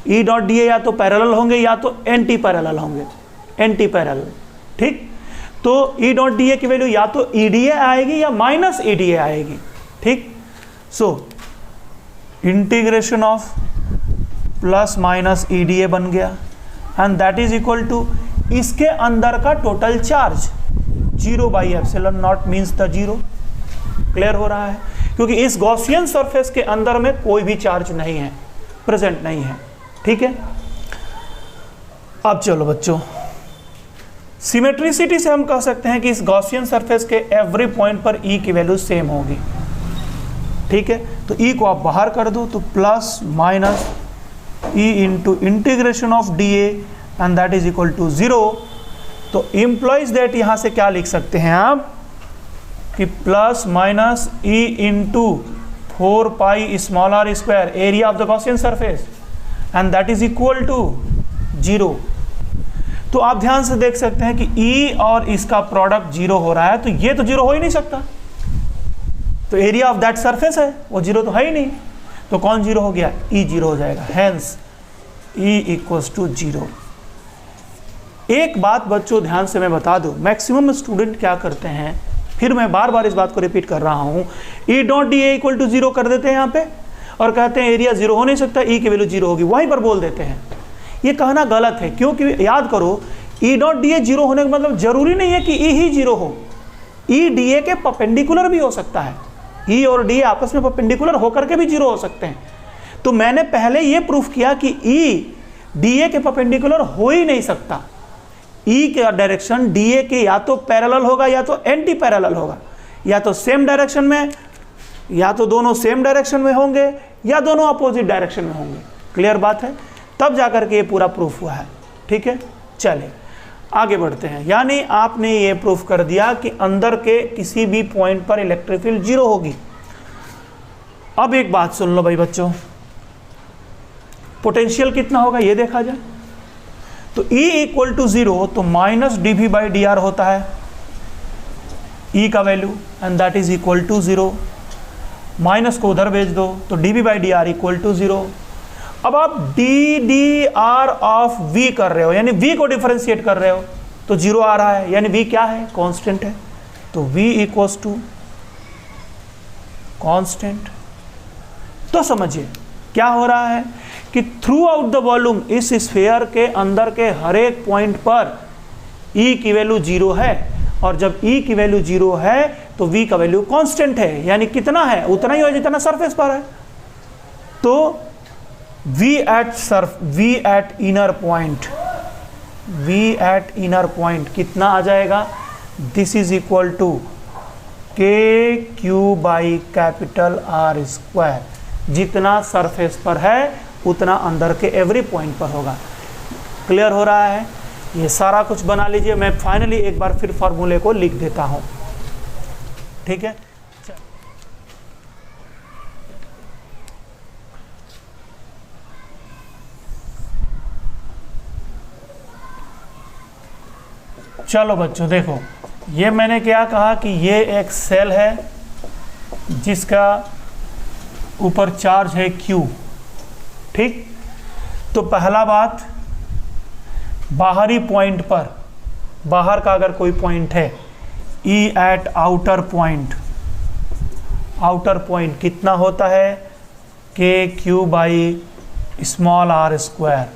ई डॉट डी ए या तो पैरेलल होंगे या तो एंटी पैरेलल होंगे, एंटी पैरेलल। ठीक, तो ई डॉट डी ए की वैल्यू या तो ई डी ए आएगी या माइनस ई डी ए आएगी। ठीक, so integration of plus minus E D A बन गया and that is equal to इसके अंदर का total charge 0 by epsilon nought means the 0। Clear हो रहा है, क्योंकि इस गॉसियन सरफेस के अंदर में कोई भी चार्ज नहीं है, प्रेजेंट नहीं है। ठीक है, अब चलो बच्चों, सिमेट्रिसिटी से हम कह सकते हैं कि इस गॉसियन सरफेस के एवरी पॉइंट पर ई की वैल्यू सेम होगी। ठीक है, तो ई को आप बाहर कर दो तो plus minus E into integration of D A and that is equal to 0। तो इम्प्लॉइज दैट यहां से क्या लिख सकते हैं आप कि plus minus E into 4 pi small are square area of the Gaussian surface and that is equal to 0। तो आप ध्यान से देख सकते हैं कि ई और इसका प्रोडक्ट 0 हो रहा है, तो ये तो 0 हो ही नहीं सकता, तो एरिया ऑफ दैट सरफेस है वो 0 तो है ही नहीं। तो कौन 0 हो गया, ई 0 हो जाएगा, हैंस ई इक्वल्स टू 0। एक बात बच्चों ध्यान से मैं बता दूं, मैक्सिमम स्टूडेंट क्या करते हैं, फिर मैं बार बार इस बात को रिपीट कर रहा हूं, E dot D A equal to 0 कर देते हैं यहाँ पे और कहते हैं एरिया 0 हो नहीं सकता, ई की वैल्यू 0 होगी, वहीं पर बोल देते हैं। ये कहना गलत है, क्योंकि याद करो ई डॉट डी ए 0 होने का मतलब जरूरी नहीं है कि ई ही 0 हो, ई डी ए के परपेंडिकुलर भी हो सकता है, ई और डी ए आपस में परपेंडिकुलर होकर के भी 0 हो सकते हैं। तो मैंने पहले ये प्रूफ किया कि ई डी ए के परपेंडिकुलर हो ही नहीं सकता, ई का डायरेक्शन डी ए के या तो पैरेलल होगा या तो एंटी पैरेलल होगा, या तो सेम डायरेक्शन में, या तो दोनों सेम डायरेक्शन में होंगे या दोनों अपोजिट डायरेक्शन में होंगे। क्लियर बात है, तब जाकर के ये पूरा प्रूफ हुआ है। ठीक है, चलिए आगे बढ़ते हैं। यानी आपने ये प्रूफ कर दिया कि अंदर के किसी भी पॉइंट पर इलेक्ट्रिक फील्ड 0 होगी। अब एक बात सुन लो भाई बच्चों, पोटेंशियल कितना होगा ये देखा जाए। तो E इक्वल टू 0 तो minus D V by D R होता है E का value and that is equal to 0। Minus को उधर भेज दो तो D V by D R equal to 0। अब आप D D R of V कर रहे हो, यानी V को डिफरेंशिएट कर रहे हो तो 0 आ रहा है, यानी V क्या है, कांस्टेंट है। तो V इक्वल्स टू कांस्टेंट। तो समझिए क्या हो रहा है कि थ्रू आउट द वॉल्यूम इस स्फीयर के अंदर के हर एक पॉइंट पर E की वैल्यू 0 है, और जब E की वैल्यू 0 है तो V का वैल्यू कांस्टेंट है, यानी कितना है, उतना ही है जितना सरफेस पर है। तो V at inner point कितना आ जाएगा, this is equal to K Q by capital R square. जितना सरफेस पर है उतना अंदर के एवरी पॉइंट पर होगा। क्लियर हो रहा है, ये सारा कुछ बना लीजिए। मैं फाइनली एक बार फिर फॉर्मूले को लिख देता हूं। ठीक है, चलो बच्चों देखो, ये मैंने क्या कहा कि ये एक सेल है जिसका ऊपर चार्ज है Q, ठीक। तो पहला बात, बाहरी पॉइंट पर, बाहर का अगर कोई पॉइंट है, E at outer point, outer point कितना होता है, KQ by small r square.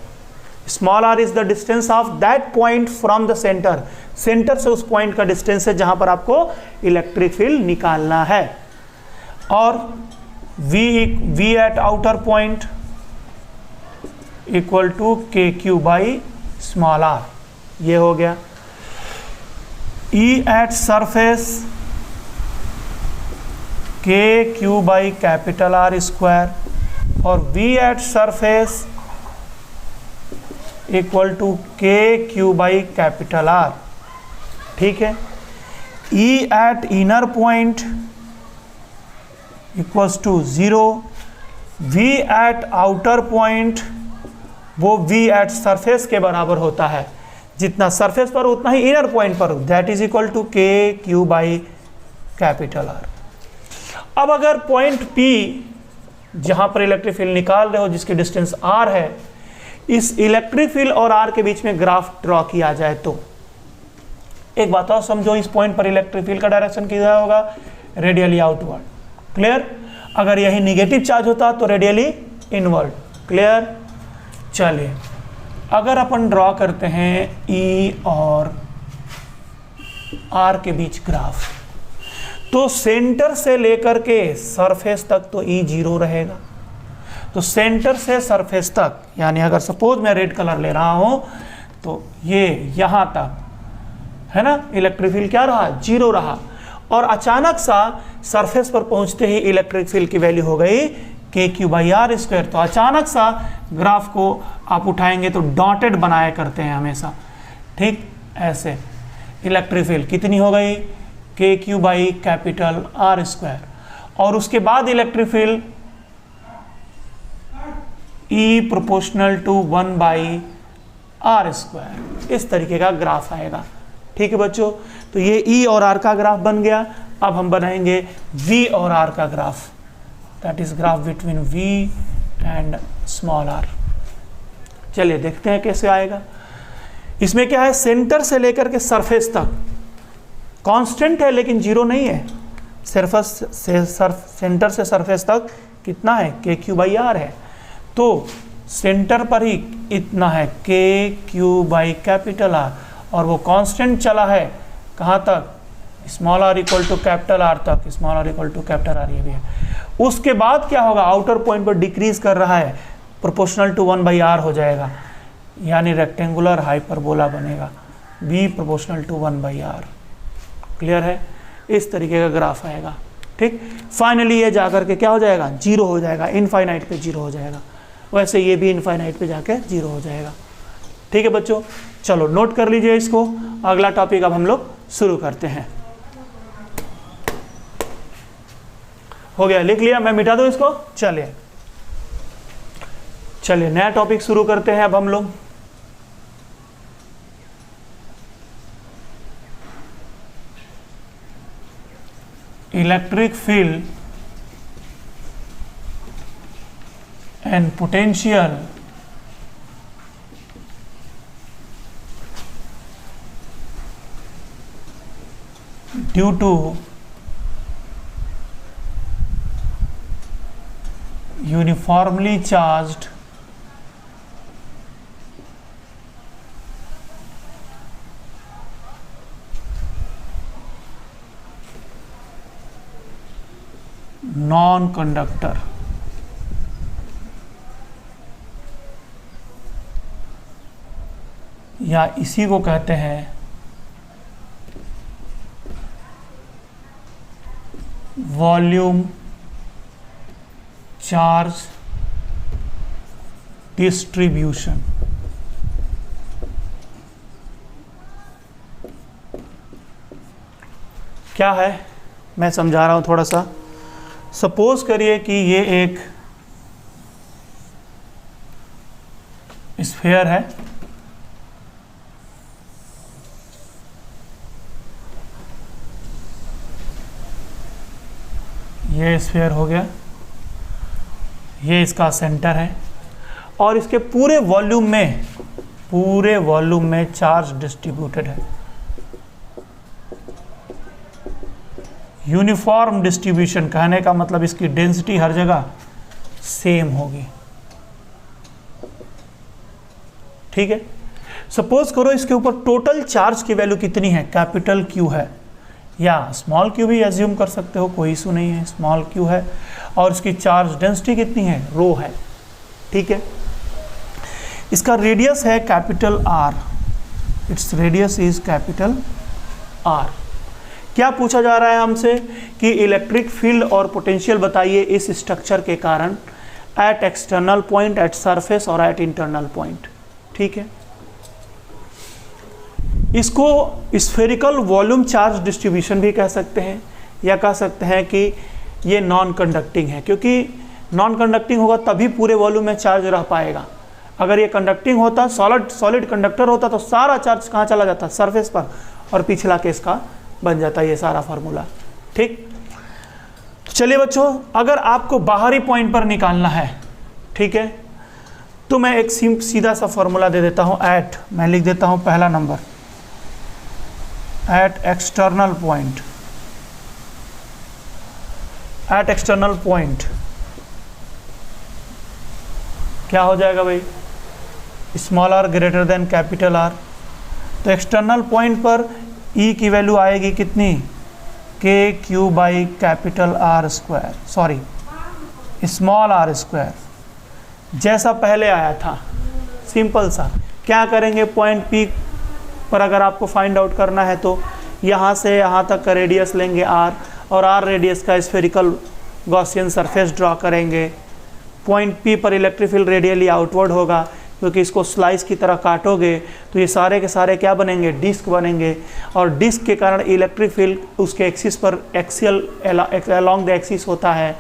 Small r is the distance of that point from the centre, centre से उस पॉइंट का डिस्टेंस है जहां पर आपको इलेक्ट्रिक फील्ड निकालना है। और V at outer point equal to KQ by small r, ये हो गया। E at surface KQ by capital R square, और V at surface equal to KQ by capital R, ठीक है। E at inner point equals to 0, V at outer point वो V at surface के बराबर होता है, जितना सरफेस पर उतना ही इनर पॉइंट पर, that is equal to KQ by capital R। अब अगर पॉइंट P जहां पर इलेक्ट्रिक फील्ड निकाल रहे हो, जिसकी डिस्टेंस R है, इस इलेक्ट्रिक फील्ड और R के बीच में ग्राफ ड्रॉ किया जाए तो एक बात और समझो, इस पॉइंट पर इलेक्ट्रिक फील्ड का डायरेक्शन किधर होगा, रेडियली आउटवर्ड, क्लियर। अगर यही निगेटिव चार्ज होता तो रेडियली इनवर्ड, क्लियर। चलिए अगर अपन ड्रॉ करते हैं E और R के बीच ग्राफ, तो सेंटर से लेकर के सरफेस तक तो E 0 रहेगा। तो सेंटर से सरफेस तक, यानी अगर सपोज मैं रेड कलर ले रहा हूं, तो ये यहां तक है ना, इलेक्ट्रिक फील्ड क्या रहा, 0 रहा। और अचानक सा सरफेस पर पहुंचते ही इलेक्ट्रिक फील्ड की वैल्यू हो गई KQ बाई R स्क्वायर। तो अचानक सा ग्राफ को आप उठाएंगे तो डॉटेड बनाया करते हैं हमेशा, ठीक। ऐसे इलेक्ट्रिक फील्ड कितनी हो गई, KQ by capital R square, और उसके बाद electric field E proportional to 1 by R square. इस तरीके का ग्राफ आएगा, ठीक है बच्चों। तो ये E और R का ग्राफ बन गया। अब हम बनाएंगे V और R का graph, that is graph between V and small r। चलिए देखते हैं कैसे आएगा। इसमें क्या है, सेंटर से लेकर के सरफेस तक कांस्टेंट है लेकिन 0 नहीं है। सरफेस से सेंटर से सरफेस तक कितना है, KQ बाई R है। तो सेंटर पर ही इतना है KQ बाई कैपिटल R, और वो कांस्टेंट चला है कहाँ तक, small r equal to capital R तक, small r equal to capital R ये भी है। उसके बाद क्या होगा, आउटर पॉइंट पर डिक्रीज कर रहा है, प्रोपोर्शनल टू 1 बाई R हो जाएगा, यानी रेक्टेंगुलर हाइपरबोला बनेगा, B proportional to 1 by R। Clear है, इस तरीके का ग्राफ आएगा, ठीक। फाइनली ये जाकर के क्या हो जाएगा, 0 हो जाएगा, इनफाइनाइट पे 0 हो जाएगा। वैसे ये भी इनफाइनाइट पे जाके 0 हो जाएगा, ठीक है बच्चों। चलो नोट कर लीजिए इसको, अगला टॉपिक अब हम लोग शुरू करते हैं। हो गया, लिख लिया, मैं मिटा दूं इसको। चलिए चलिए नया टॉपिक शुरू करते हैं अब हम लोग। Electric field and potential due to uniformly charged non-conductor या इसी को कहते हैं वॉल्यूम चार्ज डिस्ट्रीब्यूशन। क्या है मैं समझा रहा हूं थोड़ा सा। सपोज करिए कि ये एक स्फीयर है ये स्फीयर हो गया, ये इसका सेंटर है और इसके पूरे वॉल्यूम में चार्ज डिस्ट्रीब्यूटेड है, यूनिफॉर्म डिस्ट्रीब्यूशन। कहने का मतलब इसकी डेंसिटी हर जगह सेम होगी। ठीक है, सपोज करो इसके ऊपर टोटल चार्ज की वैल्यू कितनी है, कैपिटल क्यू है, या स्मॉल क्यू भी एज्यूम कर सकते हो, कोई इशू नहीं है, स्मॉल क्यू है और इसकी चार्ज डेंसिटी कितनी है, रो है। ठीक है, इसका रेडियस है capital R, its radius is capital R. क्या पूछा जा रहा है हमसे कि इलेक्ट्रिक फील्ड और पोटेंशियल बताइए इस स्ट्रक्चर के कारण at external point, at surface और एट इंटरनल पॉइंट। ठीक है, इसको स्फेरिकल वॉल्यूम चार्ज डिस्ट्रीब्यूशन भी कह सकते हैं, या कह सकते हैं कि ये नॉन कंडक्टिंग है, क्योंकि नॉन कंडक्टिंग होगा तभी पूरे वॉल्यूम में चार्ज रह पाएगा। अगर ये कंडक्टिंग होता, सॉलिड कंडक्टर होता, तो सारा चार्ज कहाँ चला जाता, सरफेस पर, और पिछला केस का बन जाता ये सारा फार्मूला। ठीक, तो चलिए बच्चों, अगर आपको बाहरी पॉइंट पर निकालना है, ठीक है, तो मैं एक सीधा सा फॉर्मूला दे देता हूं। एट, मैं लिख देता हूं पहला number, at external point, at external point क्या हो जाएगा भाई, small r greater than capital R. तो एक्सटर्नल पॉइंट पर ई की वैल्यू आएगी कितनी, K Q by capital R square, sorry small are square, जैसा पहले आया था, सिंपल सा। क्या करेंगे, पॉइंट पी पर अगर आपको फाइंड आउट करना है तो यहाँ से यहाँ तक का रेडियस लेंगे आर, और आर रेडियस का स्फेरिकल गॉसियन सरफेस ड्रॉ करेंगे। पॉइंट पी पर इलेक्ट्रिक फील्ड रेडियली आउटवर्ड होगा, क्योंकि इसको स्लाइस की तरह काटोगे तो ये सारे के सारे क्या बनेंगे, डिस्क बनेंगे, और डिस्क के कारण इलेक्ट्रिक फील्ड उसके एक्सिस पर एक्सियल अलॉन्ग द एक्सिस होता है,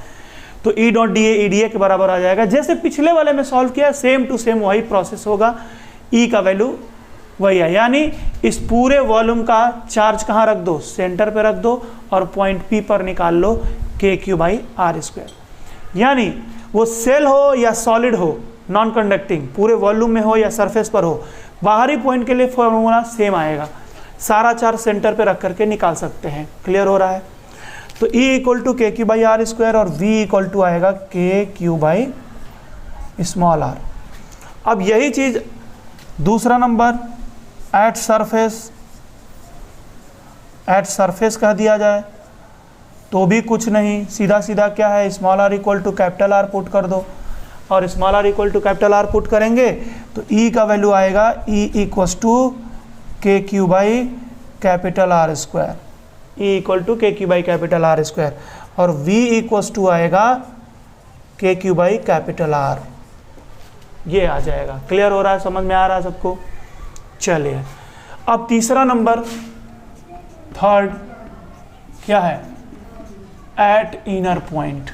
तो ई dot D A D A के बराबर आ जाएगा। जैसे पिछले वाले में सॉल्व किया, सेम टू सेम वही प्रोसेस होगा, ई का वैल्यू वही है। यानी इस पूरे वॉल्यूम का चार्ज कहाँ रख दो, सेंटर पे रख दो, और पॉइंट पी पर निकाल लो के क्यू बाई आर स्क्वायर। यानी वो सेल हो या सॉलिड हो, नॉन कंडक्टिंग, पूरे वॉल्यूम में हो या सरफेस पर हो, बाहरी पॉइंट के लिए फॉर्मूला सेम आएगा, सारा चार्ज सेंटर पे रख करके निकाल सकते हैं। क्लियर हो रहा है? तो E equal to K Q by R square और V इक्वल टू आएगा K Q by small are. अब यही चीज दूसरा नंबर एट सरफेस कह दिया जाए तो भी कुछ नहीं, सीधा सीधा क्या है, small are equal to capital R put कर दो, और small are equal to capital R put करेंगे तो E का वैल्यू आएगा E equal to K Q by capital R square, E equal to K Q by capital R square, और V equal to आएगा K Q by capital are, ये आ जाएगा। Clear हो रहा है, समझ में आ रहा है सबको? चलिए अब तीसरा नंबर, थर्ड क्या है, एट इनर पॉइंट।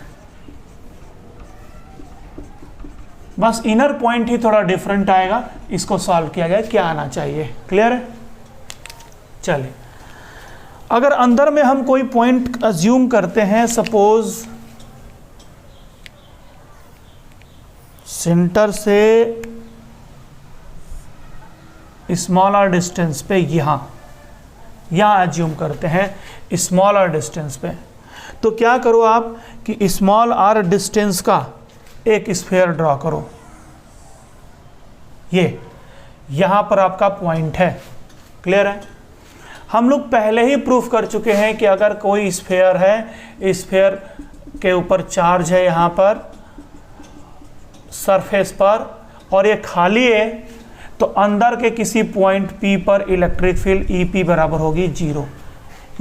बस इनर पॉइंट ही थोड़ा डिफरेंट आएगा, इसको सॉल्व किया जाए, क्या आना चाहिए। क्लियर है? चलिए, अगर अंदर में हम कोई पॉइंट अज्यूम करते हैं, सपोज सेंटर से स्मॉल आर डिस्टेंस पे, यहाँ अज्यूम करते हैं स्मॉल आर डिस्टेंस पे, तो क्या करो आप कि स्मॉल आर डिस्टेंस का एक स्फीयर ड्रॉ करो। ये यहाँ पर आपका पॉइंट है। क्लियर है? हम लोग पहले ही प्रूफ कर चुके हैं कि अगर कोई स्फीयर है, स्फीयर के ऊपर चार्ज है यहाँ पर सरफेस पर, और ये खाली है, तो अंदर के किसी पॉइंट P पर इलेक्ट्रिक फील्ड EP बराबर होगी 0।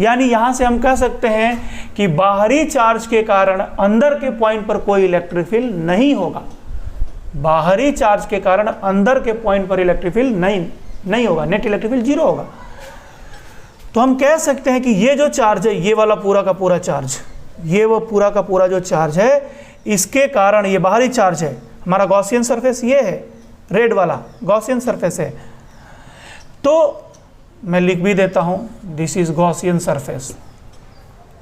यानी यहाँ से हम कह सकते हैं कि बाहरी चार्ज के कारण अंदर के पॉइंट पर कोई इलेक्ट्रिक फील्ड नहीं होगा। बाहरी चार्ज के कारण अंदर के पॉइंट पर इलेक्ट्रिक फील्ड नहीं होगा, नेट इलेक्ट्रिक फील्ड 0 होगा। तो हम कह सकते हैं कि ये जो चार्ज है, ये वाला पूरा का पूरा चार्ज, ये वो पूरा का पूरा जो चार्ज है, इसके कारण ये बाहरी चार्ज है, हमारा गॉसियन सरफेस ये है, रेड वाला गॉसियन सरफेस है। तो मैं लिख भी देता हूं, दिस इज गॉसियन सरफेस।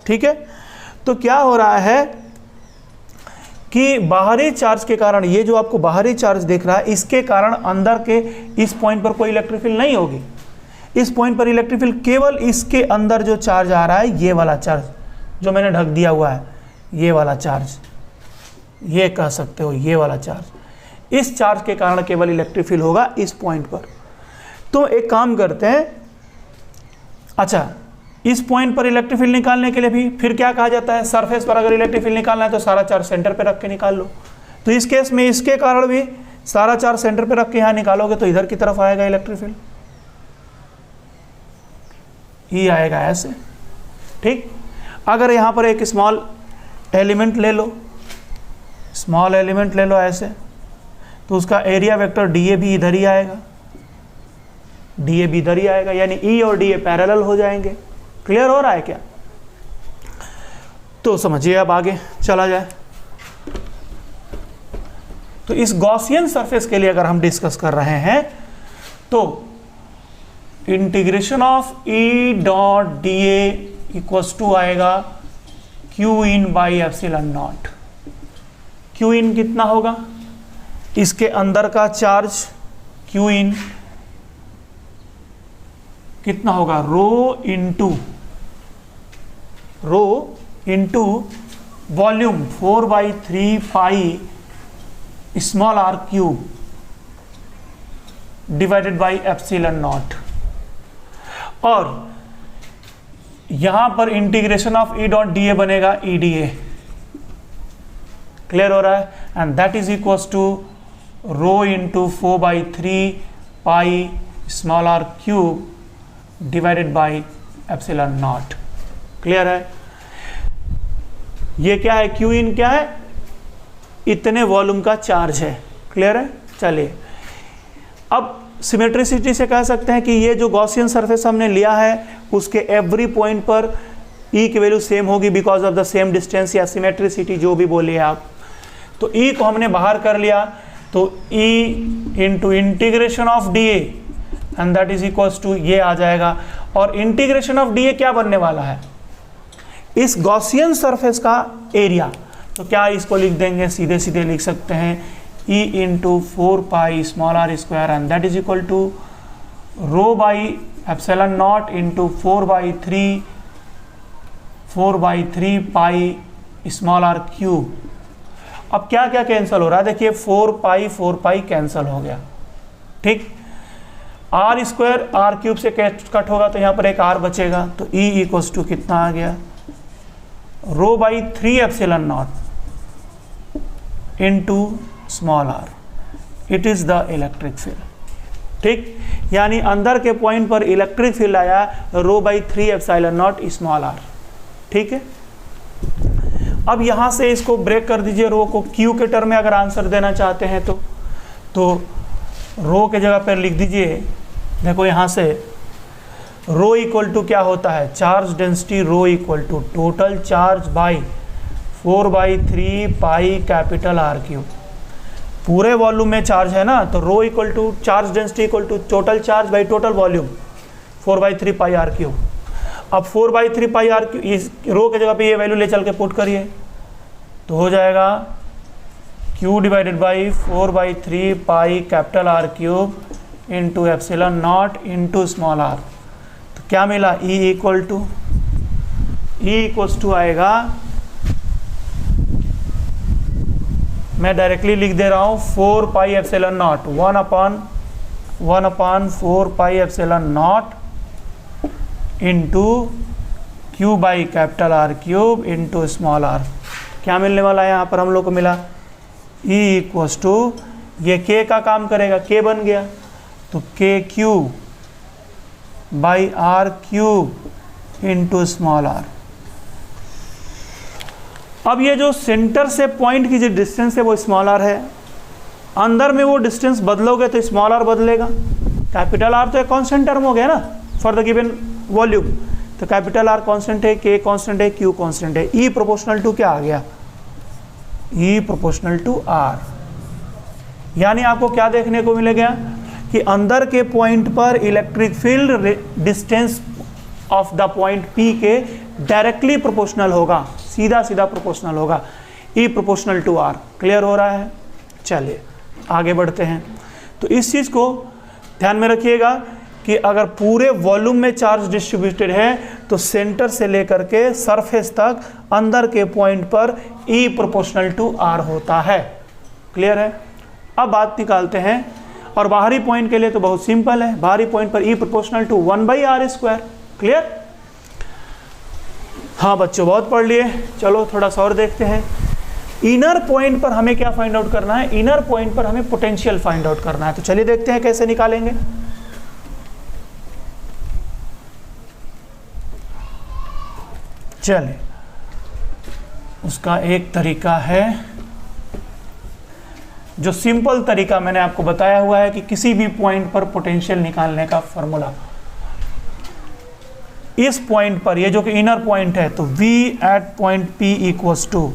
ठीक है? तो क्या हो रहा है कि बाहरी चार्ज के कारण, ये जो आपको बाहरी चार्ज दिख रहा है, इसके कारण अंदर के इस पॉइंट पर कोई इलेक्ट्रिक फील्ड नहीं होगी। इस पॉइंट पर इलेक्ट्रिक फील्ड केवल इसके अंदर जो चार्ज आ रहा है, ये वाला चार्ज जो मैंने ढक दिया हुआ है, ये वाला चार्ज, ये कह सकते हो ये वाला चार्ज, इस चार्ज के कारण केवल इलेक्ट्रिक फील्ड होगा इस पॉइंट पर। तो एक काम करते हैं, अच्छा इस पॉइंट पर इलेक्ट्रिक फील्ड निकालने के लिए भी फिर क्या कहा जाता है, सरफेस पर अगर इलेक्ट्रिक फील्ड निकालना है तो सारा चार्ज सेंटर पे रख के निकाल लो। तो इस केस में इसके कारण भी सारा चार्ज सेंटर पे रख के यहाँ निकालोगे तो इधर की तरफ आएगा इलेक्ट्रिक फील्ड, ये आएगा ऐसे, ठीक। अगर यहाँ पर एक स्मॉल एलिमेंट ले लो, स्मॉल एलिमेंट ले लो ऐसे, तो उसका एरिया वेक्टर DA भी इधर ही आएगा, DA भी इधर ही आएगा, यानी E और DA पैरेलल हो जाएंगे। क्लियर हो रहा है क्या? तो समझिए, अब आगे चला जाए। तो इस गॉसियन सरफेस के लिए अगर हम डिस्कस कर रहे हैं तो integration of E dot DA equals to आएगा Q in by epsilon not. Q इन कितना होगा, इसके अंदर का चार्ज Q इन कितना होगा, rho into volume 4/3 pi small r cube divided by epsilon not. और यहां पर integration of E dot DA बनेगा EDA। क्लियर हो रहा है? And that is equals to rho into 4/3 pi small r cube divided by epsilon not. Clear है? ये क्या है, Q इन क्या है, इतने वॉल्यूम का चार्ज है। क्लियर है? चलिए अब सिमेट्रिसिटी से कह सकते हैं कि ये जो गॉसियन सरफेस हमने लिया है उसके एवरी पॉइंट पर E की वैल्यू सेम होगी because of the same distance या सिमेट्रिसिटी, जो भी बोलिए आप। तो E को हमने बाहर कर लिया, तो E into integration of DA and that is equals to ये आ जाएगा। और इंटीग्रेशन ऑफ DA क्या बनने वाला है, इस गॉसियन सरफेस का एरिया। तो क्या इसको लिख देंगे, सीधे सीधे लिख सकते हैं E into 4 pi small r square and that is equal to rho by epsilon not into 4/3 pi small r cube. अब क्या क्या कैंसिल हो रहा है, देखिए 4 पाई कैंसिल हो गया, ठीक। r स्क्वायर r क्यूब से कट होगा तो यहाँ पर एक r बचेगा, तो E इक्वल्स टू कितना आ गया, rho by 3 epsilon not into small r, it is the electric field, ठीक। यानी अंदर के पॉइंट पर इलेक्ट्रिक फील्ड आया rho by 3 epsilon not small r, ठीक है। अब यहां से इसको ब्रेक कर दीजिए, रो को Q के टर्म में अगर आंसर देना चाहते हैं तो रो के जगह पर लिख दीजिए, देखो यहां से रो इक्वल टू क्या होता है, charge density rho equal to total charge by 4/3 pi capital R cube. पूरे वॉल्यूम में चार्ज है ना, तो rho equal to charge density equal to total charge by total volume 4/3 pi R cube. अब 4/3 pi R cube, इस रो के जगह पे ये वैल्यू ले चल के पुट करिए तो हो जाएगा Q divided by 4/3 pi capital R cube into epsilon not into small r। तो क्या मिला, E इक्वल्स टू आएगा, मैं डायरेक्टली लिख दे रहा हूँ 4 pi epsilon not 1/4 pi epsilon not into Q by capital R cube into small r। क्या मिलने वाला है यहाँ पर हम लोग को मिला, E इक्वल्स टू, ये K का काम करेगा, K बन गया, तो KQ by R cube into small r। अब ये जो सेंटर से पॉइंट की जो डिस्टेंस है वो स्मॉल r है, अंदर में वो डिस्टेंस बदलोगे तो स्मॉल r बदलेगा। कैपिटल R तो एक कांस्टेंट टर्म हो गया ना फॉर द गिवन वॉल्यूम, तो कैपिटल R कांस्टेंट है, K कांस्टेंट है, Q कांस्टेंट है। E प्रोपोर्शनल टू क्या आ गया, E प्रोपोर्शनल टू R। यानी आपको क्या देखने को मिलेगा कि अंदर के पॉइंट पर electric field distance of the point P के डायरेक्टली प्रोपोर्शनल होगा, सीधा सीधा प्रोपोर्शनल होगा, E proportional to R। Clear हो रहा है? चलिए आगे बढ़ते हैं। तो इस चीज़ को ध्यान में रखिएगा कि अगर पूरे वॉल्यूम में चार्ज डिस्ट्रीब्यूटेड है तो सेंटर से लेकर के सरफेस तक अंदर के पॉइंट पर E प्रोपोर्शनल टू R होता है। क्लियर है? अब बात निकालते हैं, और बाहरी पॉइंट के लिए तो बहुत सिंपल है, बाहरी पॉइंट पर E proportional to 1/r²। Clear? हाँ बच्चों, बहुत पढ़ लिए, चलो थोड़ा सा और देखते हैं। इनर पॉइंट पर हमें क्या फाइंड आउट करना है? इनर पॉइंट पर हमें पोटेंशियल फाइंड आउट करना है। तो चलिए देखते हैं कैसे निकालेंगे। चलिए, उसका एक तरीका है, जो सिंपल तरीका मैंने आपको बताया हुआ है कि किसी भी पॉइंट पर पोटेंशियल निकालने का फॉर्मूला। इस पॉइंट पर, ये जो कि इनर पॉइंट है, तो V at point P equals to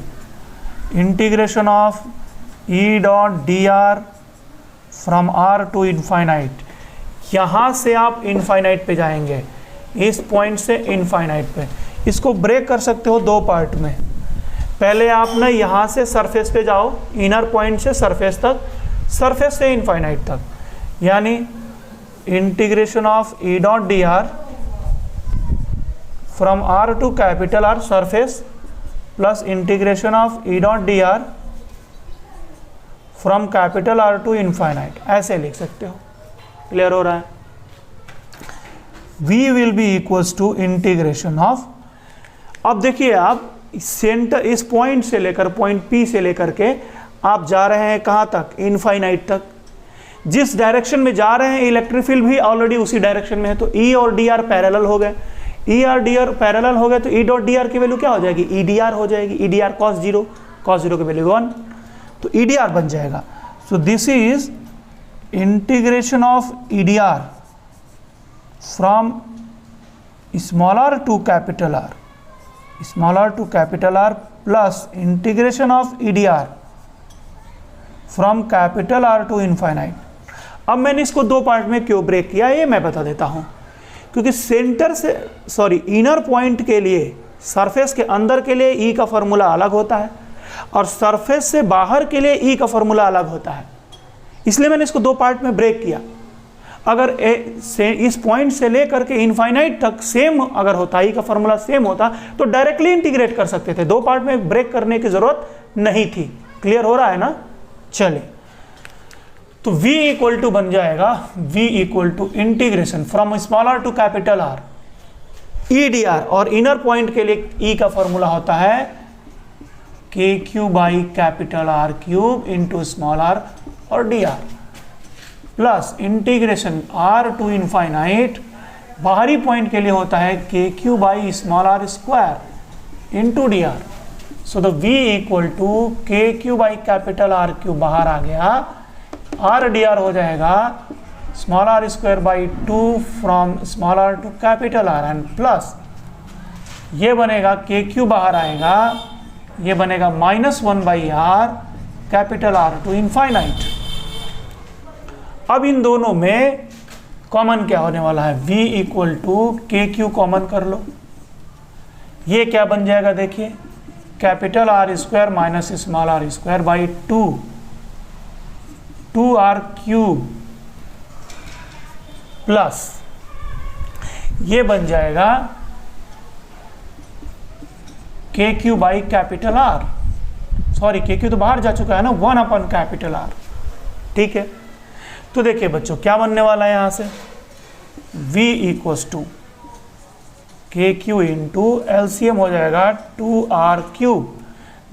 integration of E dot dr from R to infinite. यहाँ से आप इनफाइनाइट पे जाएंगे, इस पॉइंट से इनफाइनाइट पे। इसको ब्रेक कर सकते हो दो पार्ट में। पहले आप ना यहाँ से सरफेस पे जाओ, इनर पॉइंट से सरफेस तक, सरफेस से इनफाइनाइट तक, यानी integration of E dot dr from R to capital R surface plus integration of E dot dr from capital R to infinite, ऐसे लिख सकते हो। क्लियर हो रहा है? V will be equals to integration of, अब देखिए आप सेंटर, इस पॉइंट से लेकर पॉइंट P से लेकर के आप जा रहे हैं कहाँ तक? इनफाइनाइट तक। जिस डायरेक्शन में जा रहे हैं इलेक्ट्रिक फील्ड भी ऑलरेडी उसी डायरेक्शन में है, तो E और dr पैरेलल हो गए। E और dr पैरेलल हो गए तो E डॉट dr की वैल्यू क्या हो जाएगी? E dr हो जाएगी। E dr cos 0, cos 0 की वैल्यू 1, तो E dr बन जाएगा। So this is integration of E dr from small r to capital R, small r to capital R plus integration of E dr from capital R to infinite. अब मैंने इसको दो part में क्यों break किया ये मैं बता देता हूँ। क्योंकि सेंटर से, सॉरी, इनर पॉइंट के लिए, सरफेस के अंदर के लिए E का फॉर्मूला अलग होता है और सरफेस से बाहर के लिए E का फॉर्मूला अलग होता है, इसलिए मैंने इसको दो पार्ट में ब्रेक किया। अगर इस पॉइंट से लेकर के इनफाइनाइट तक सेम अगर होता, E का फॉर्मूला सेम होता तो डायरेक्टली इंटीग्रेट कर सकते थे, दो पार्ट में ब्रेक करने की जरूरत नहीं थी। क्लियर हो रहा है ना? चलिए, तो V इक्वल टू बन जाएगा, V equal to integration from small r to capital R E dr, और इनर पॉइंट के लिए E का फॉर्मूला होता है KQ by capital R cube into small r और dr plus integration R to infinite, बाहरी पॉइंट के लिए होता है KQ by small r square into dr। So the V equal to KQ by capital R cube बाहर आ गया, R dr हो जाएगा small r square by 2 from small r to capital R, and plus ये बनेगा KQ बाहर आएगा, ये बनेगा -1/r capital R to infinite. अब इन दोनों में कॉमन क्या होने वाला है? V equal to KQ common कर लो, ये क्या बन जाएगा? देखिए, capital R square minus small r square by 2r cube plus ये बन जाएगा KQ by capital R, sorry KQ तो बाहर जा चुका है ना, 1 अपन कैपिटल R। ठीक है, तो देखिए बच्चों क्या बनने वाला है यहाँ से? V equals to KQ into LCM हो जाएगा 2r cube,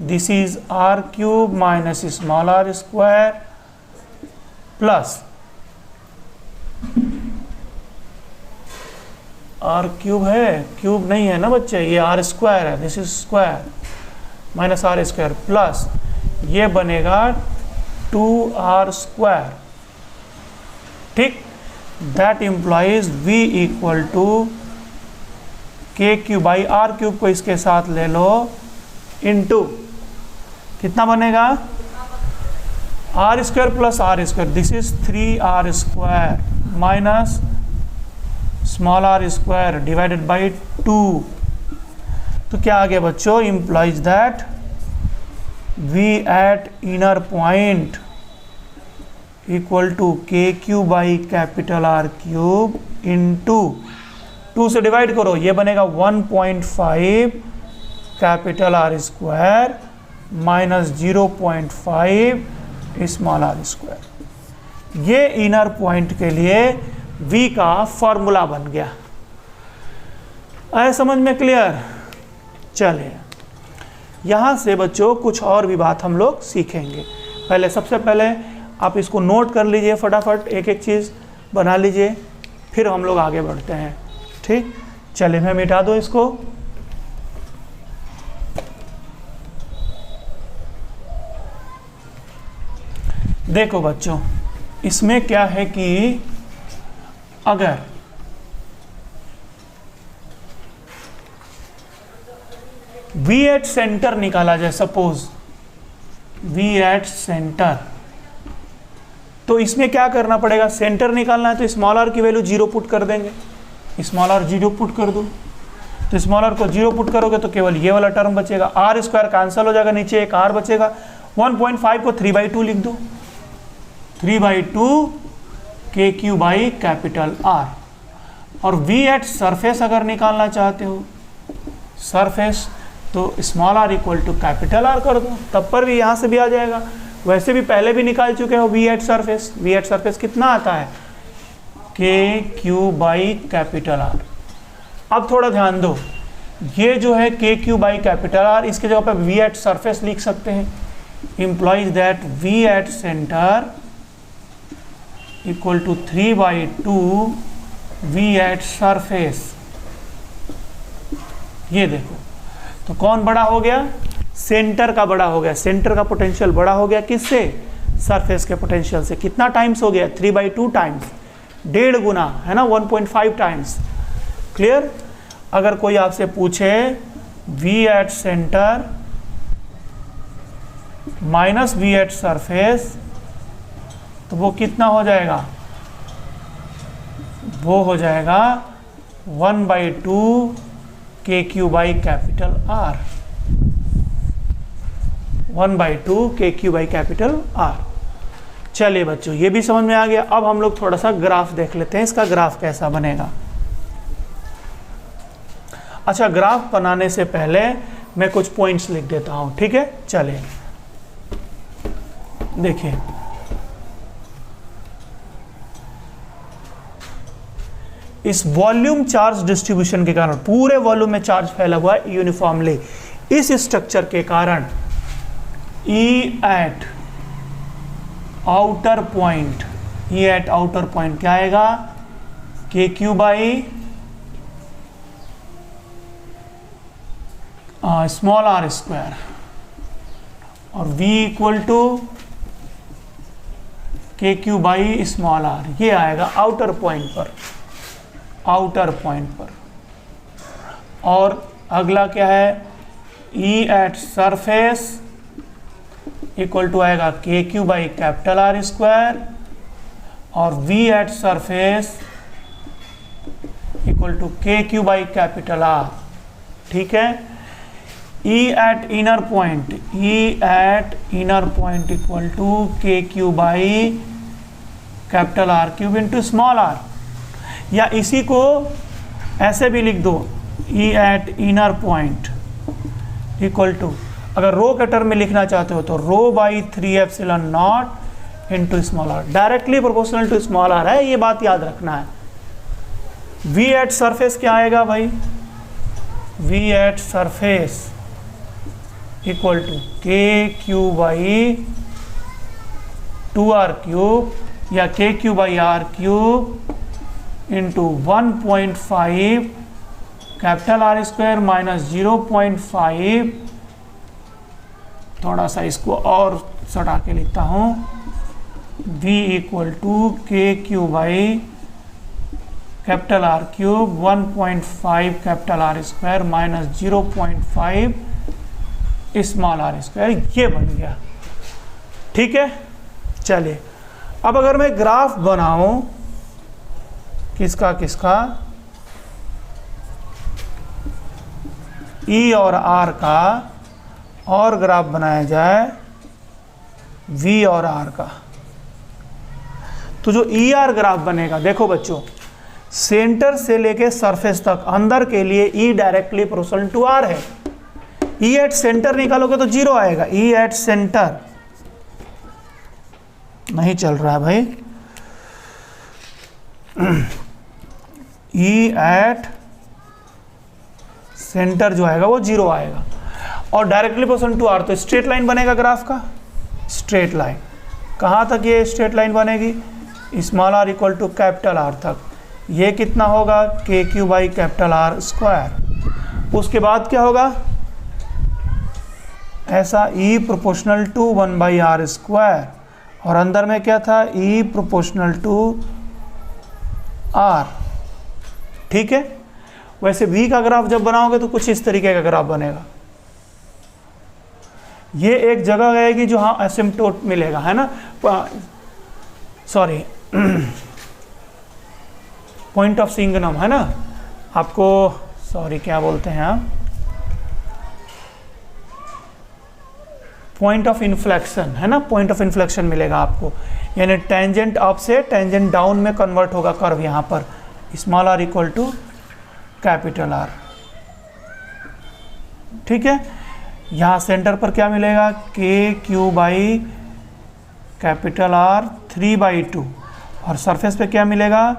this is r cube minus small r square plus r cube है, क्यूब नहीं है ना बच्चे, ये r स्क्वायर है, this is square minus r square plus ये बनेगा 2r स्क्वायर। ठीक, that implies V equal to KQ by r cube को इसके साथ ले लो इनटू कितना बनेगा? r square plus r square, this is 3r square minus small r square divided by 2 तो क्या आ गया बच्चों, implies that v at inner point equal to K Q by capital R cube into 2 से divide करो, ये बनेगा 1.5 capital R square minus 0.5 small are square. ये इनर पॉइंट के लिए v का फॉर्मूला बन गया। आए समझ में क्लियर? चलिए यहाँ से बच्चों कुछ और भी बात हम लोग सीखेंगे। सबसे पहले आप इसको नोट कर लीजिए, फटाफट एक एक चीज़ बना लीजिए, फिर हम लोग आगे बढ़ते हैं। ठीक, चलिए मैं मिटा दूँ इसको। देखो बच्चों, इसमें क्या है कि अगर V एट सेंटर निकाला जाए, सपोज V एट सेंटर, तो इसमें क्या करना पड़ेगा, सेंटर निकालना है तो स्मॉल आर की वैल्यू 0 पुट कर देंगे। स्मॉल आर 0 पुट कर दो, तो स्मॉल आर को 0 पुट करोगे तो केवल ये वाला टर्म बचेगा, आर स्क्वायर कैंसिल हो जाएगा, नीचे एक आर बचेगा। 1.5 को 3/2 लिख दो, 3/2 K Q by capital R. और V एट सरफेस अगर निकालना चाहते हो, सरफेस, तो small are equal to capital R कर दो, तब पर भी यहाँ से भी आ जाएगा। वैसे भी पहले भी निकाल चुके हो V at surface. V at surface कितना आता है, के क्यू बाई कैपिटल आर। अब थोड़ा ध्यान दो, ये जो है के क्यू बाई कैपिटल आर, इसके जगह पर V एट सरफेस लिख सकते हैं। Implies that V at centre equal to 3/2 V at surface. ये देखो, तो कौन बड़ा हो गया, सेंटर का बड़ा हो गया। सेंटर का पोटेंशियल बड़ा हो गया किससे, सरफेस के पोटेंशियल से। कितना टाइम्स हो गया, 3/2 टाइम्स, 1.5 गुना, है ना, 1.5 टाइम्स। क्लियर? अगर कोई आपसे पूछे V at centre minus V at surface, तो वो कितना हो जाएगा, वो हो जाएगा 1/2 के क्यू बाई कैपिटल आर। 1/2 के क्यू बाई कैपिटल आर। चलिए बच्चों, ये भी समझ में आ गया। अब हम लोग थोड़ा सा ग्राफ देख लेते हैं, इसका ग्राफ कैसा बनेगा। अच्छा, ग्राफ बनाने से पहले मैं कुछ पॉइंट्स लिख देता हूं, ठीक है? चलिए देखिए, इस वॉल्यूम चार्ज डिस्ट्रीब्यूशन के कारण पूरे वॉल्यूम में चार्ज फैला हुआ है यूनिफॉर्मली। इस स्ट्रक्चर के कारण E at outer point, E at outer point क्या आएगा, K Q by small are square, और V equal to K Q by small are. ये आएगा आउटर पॉइंट पर, आउटर पॉइंट पर। और अगला क्या है, E at surface equal to आएगा K Q by capital R square, और V at surface equal to K Q by capital R. ठीक है? E at inner point, E at inner point equal to K Q by capital R cube into small R. या इसी को ऐसे भी लिख दो, E at inner point equal to, अगर रो के टर्म में लिखना चाहते हो तो rho by 3 epsilon not into small R. Directly proportional to small R है, ये बात याद रखना है। V एट सरफेस क्या आएगा भाई, V at surface equal to K Q by 2r cube, या K Q by R cube into 1.5 capital R square minus 0.5, थोड़ा सा इसको और सटा के लिखता हूँ, V equal to K Q by capital R cube 1.5 capital R square minus 0.5 small are square. ये बन गया। ठीक है? चलिए, अब अगर मैं ग्राफ बनाऊं किसका किसका, ई और आर का और ग्राफ बनाया जाए वी और आर का, तो जो ई आर ग्राफ बनेगा, देखो बच्चों, सेंटर से लेके सरफेस तक अंदर के लिए E directly proportional to R है। ई एट सेंटर निकालोगे तो 0 आएगा। ई एट सेंटर नहीं चल रहा है भाई, ई एट सेंटर जो आएगा वो 0 आएगा। और डायरेक्टली प्रोपोर्शनल टू आर, तो स्ट्रेट लाइन बनेगा ग्राफ का, स्ट्रेट लाइन। कहाँ तक ये स्ट्रेट लाइन बनेगी? Small are equal to capital R तक। ये कितना होगा? K Q by capital R square. उसके बाद क्या होगा? ऐसा ई प्रोपोर्शनल टू 1/r स्क्वायर, और अंदर में क्या था? ई प्रोपोर्शनल टू आर। ठीक है, वैसे v का ग्राफ जब बनाओगे तो कुछ इस तरीके का ग्राफ बनेगा। ये एक जगह आएगी जहाँ एसिम्पटोट मिलेगा, है ना, सॉरी पॉइंट ऑफ सिंगनम, है ना आपको, सॉरी क्या बोलते हैं आप, पॉइंट ऑफ इन्फ्लेक्शन, है ना, पॉइंट ऑफ इन्फ्लेक्शन मिलेगा आपको, यानी टेंजेंट अप से टेंजेंट डाउन में कन्वर्ट होगा कर्व यहाँ पर, small are equal to capital R. ठीक है, यहाँ सेंटर पर क्या मिलेगा? K Q by capital are 3/2, और सरफेस पे क्या मिलेगा?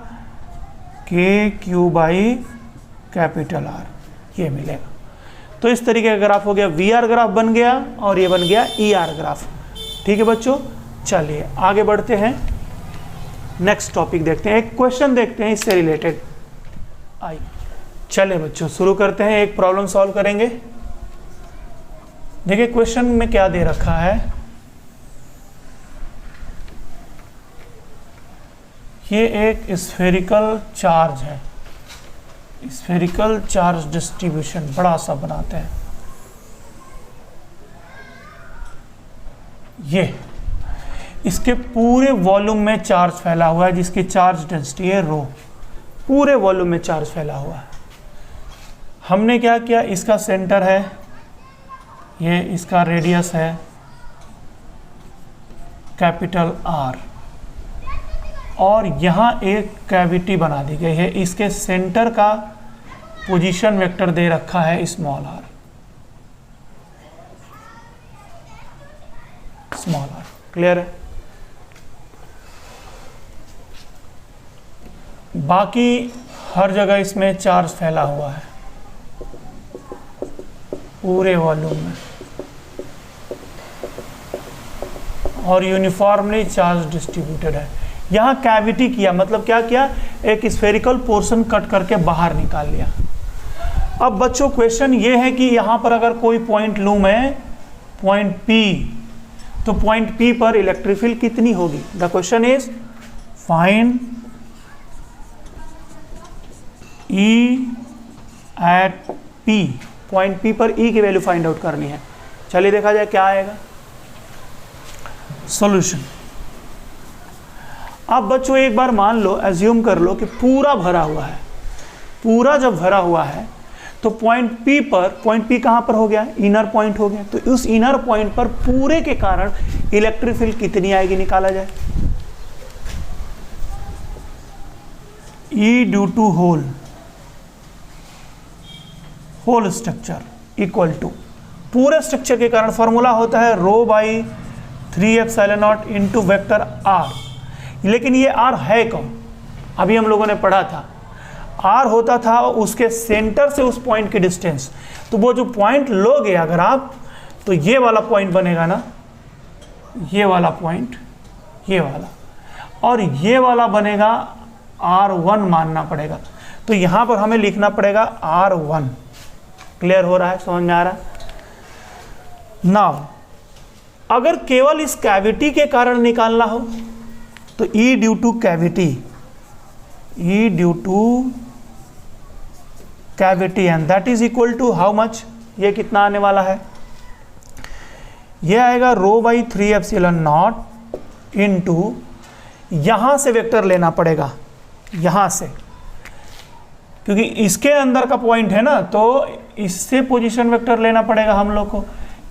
K Q by capital are, ये मिलेगा। तो इस तरीके का ग्राफ हो गया, वी आर ग्राफ बन गया, और ये बन गया ई आर ग्राफ। ठीक है बच्चों, चलिए आगे बढ़ते हैं, नेक्स्ट टॉपिक देखते हैं, एक क्वेश्चन देखते हैं इससे रिलेटेड। आइए चले बच्चों शुरू करते हैं, एक प्रॉब्लम सॉल्व करेंगे। देखिए क्वेश्चन में क्या दे रखा है, ये एक स्फेरिकल चार्ज है, स्फेरिकल चार्ज डिस्ट्रीब्यूशन बड़ा सा बनाते हैं। ये इसके पूरे वॉल्यूम में चार्ज फैला हुआ है, जिसकी चार्ज डेंसिटी है रो, पूरे वॉल्यूम में चार्ज फैला हुआ है। हमने क्या किया, इसका सेंटर है, ये इसका रेडियस है कैपिटल आर, और यहाँ एक कैविटी बना दी गई है, इसके सेंटर का पोजीशन वेक्टर दे रखा है small r, small r. Clear है? बाकी हर जगह इसमें चार्ज फैला हुआ है पूरे वॉल्यूम में, और यूनिफॉर्मली चार्ज डिस्ट्रीब्यूटेड है। यहाँ कैविटी किया, मतलब क्या किया, एक स्फेरिकल पोर्शन कट करके बाहर निकाल लिया। अब बच्चों क्वेश्चन ये है कि यहाँ पर अगर कोई पॉइंट लूँ मैं, पॉइंट P, तो पॉइंट P पर इलेक्ट्रिक फील्ड कितनी होगी? The question is find E at P। Point P पर E की वैल्यू फाइंड आउट करनी है। चलिए देखा जाए क्या आएगा सॉल्यूशन। अब बच्चों एक बार मान लो, एज्यूम कर लो कि पूरा भरा हुआ है, पूरा जब भरा हुआ है तो पॉइंट P पर, पॉइंट P कहाँ पर हो गया? इनर पॉइंट हो गया। तो उस इनर पॉइंट पर पूरे के कारण इलेक्ट्रिक फील्ड कितनी आएगी, निकाला जाए। E due to whole structure equal to, पूरे स्ट्रक्चर के कारण फॉर्मूला होता है rho by 3ε0 into vector R. लेकिन ये आर है कौन? अभी हम लोगों ने पढ़ा था, आर होता था उसके सेंटर से उस पॉइंट की डिस्टेंस। तो वो जो पॉइंट लोगे अगर आप, तो ये वाला पॉइंट बनेगा ना, ये वाला पॉइंट, ये वाला, और ये वाला बनेगा R1 मानना पड़ेगा। तो यहाँ पर हमें लिखना पड़ेगा R1। क्लियर हो रहा है, समझ में आ रहा है? नाउ अगर केवल इस कैविटी के कारण निकालना हो तो E due to cavity, E due to cavity, and that is equal to how much? ये कितना आने वाला है? ये आएगा रो बाई 3ε0 इनटू, यहां से वेक्टर लेना पड़ेगा, यहां से, क्योंकि इसके अंदर का पॉइंट है ना, तो इससे पोजीशन वेक्टर लेना पड़ेगा हम लोग को।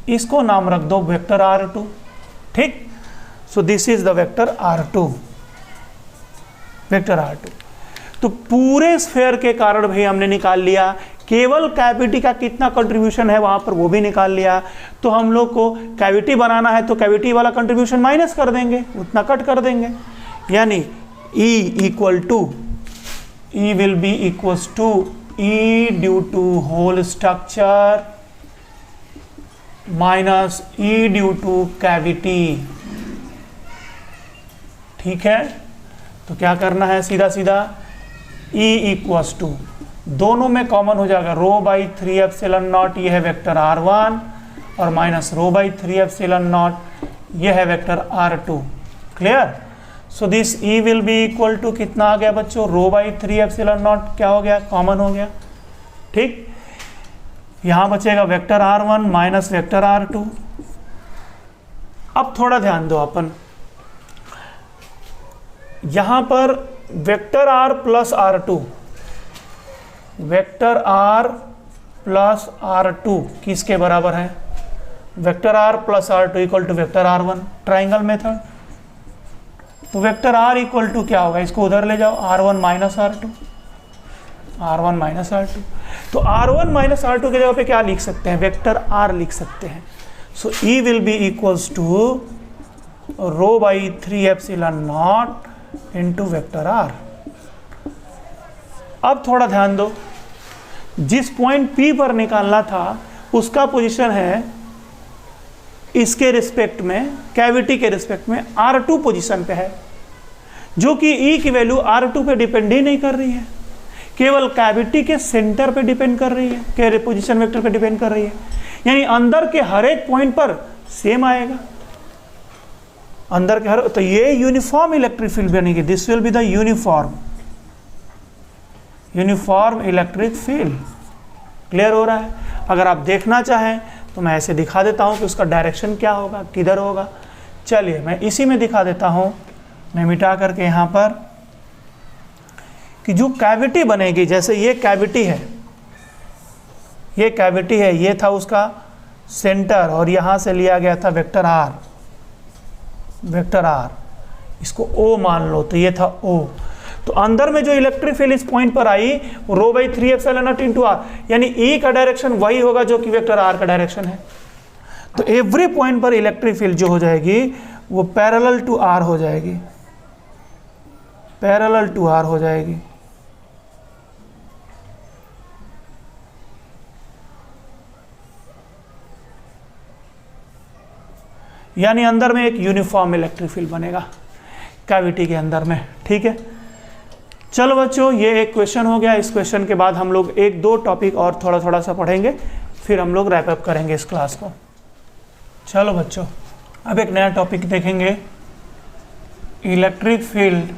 इसको नाम रख दो वेक्टर R2, ठीक। सो this is the vector R2, vector R2। तो पूरे स्फेयर के कारण भाई हमने निकाल लिया, केवल कैविटी का कितना कंट्रीब्यूशन है वहां पर वो भी निकाल लिया। तो हम लोग को कैविटी बनाना है तो कैविटी वाला कंट्रीब्यूशन माइनस कर देंगे, उतना कट कर देंगे, यानी E will be equals to E due to whole structure minus E due to cavity, ठीक है। तो क्या करना है, सीधा सीधा E इक्वल्स टू, दोनों में कॉमन हो जाएगा रो बाई 3 एप्सिलॉन नॉट, ये है वेक्टर R1, और minus rho by 3 epsilon not, ये है vector R2, clear. So this E will be equal to कितना आ गया बच्चों, रो बाई 3 एप्सिलॉन नॉट क्या हो गया, कॉमन हो गया, ठीक। यहां बचेगा vector R1 minus vector R2। अब थोड़ा ध्यान दो अपन, यहां पर vector R plus R2, vector R plus R2 किसके बराबर है, vector R plus R2 equal to vector R1, triangle method. तो वेक्टर R इक्वल टू क्या होगा, इसको उधर ले जाओ, R1 minus R2, R1 minus R2। तो R1 माइनस R2 की जगह पे क्या लिख सकते हैं, वेक्टर R लिख सकते हैं। So E will be equals to rho by 3 epsilon not into vector R। अब थोड़ा ध्यान दो, जिस पॉइंट P पर निकालना था उसका पोजीशन है इसके रिस्पेक्ट में, कैविटी के रिस्पेक्ट में R2 पोजीशन पे है, जो कि E की वैल्यू R2 पे डिपेंड ही नहीं कर रही है, केवल कैविटी के सेंटर पे डिपेंड कर रही है, के पोजीशन वेक्टर पे डिपेंड कर रही है। यानी अंदर के हर एक पॉइंट पर सेम आएगा, अंदर के हर, तो ये यूनिफॉर्म इलेक्ट्रिक फील्ड बनेगी, this will be the uniform electric field. Clear हो रहा है। अगर आप देखना चाहें तो मैं ऐसे दिखा देता हूं कि उसका डायरेक्शन क्या होगा, किधर होगा। चलिए मैं इसी में दिखा देता हूं, मैं मिटा करके यहां पर, कि जो कैविटी बनेगी, जैसे ये कैविटी है, ये कैविटी है, ये था उसका सेंटर, और यहां से लिया गया था वेक्टर R, वेक्टर R, इसको O मान लो, तो ये था O। तो अंदर में जो इलेक्ट्रिक फील्ड इस पॉइंट पर आई वो rho by 3 epsilon not into R, यानी E का डायरेक्शन वही होगा जो कि वेक्टर R का डायरेक्शन है। तो एवरी पॉइंट पर इलेक्ट्रिक फील्ड जो हो जाएगी वो पैरेलल टू R हो जाएगी, पैरेलल टू R हो जाएगी। यानी अंदर में एक यूनिफॉर्म इलेक्ट्रिक फील्ड बनेगा कैविटी के अंदर में, ठीक है। चलो बच्चों, ये एक क्वेश्चन हो गया। इस क्वेश्चन के बाद हम लोग एक दो टॉपिक और थोड़ा थोड़ा सा पढ़ेंगे, फिर हम लोग रैप अप करेंगे इस क्लास को। चलो बच्चों, अब एक नया टॉपिक देखेंगे, electric field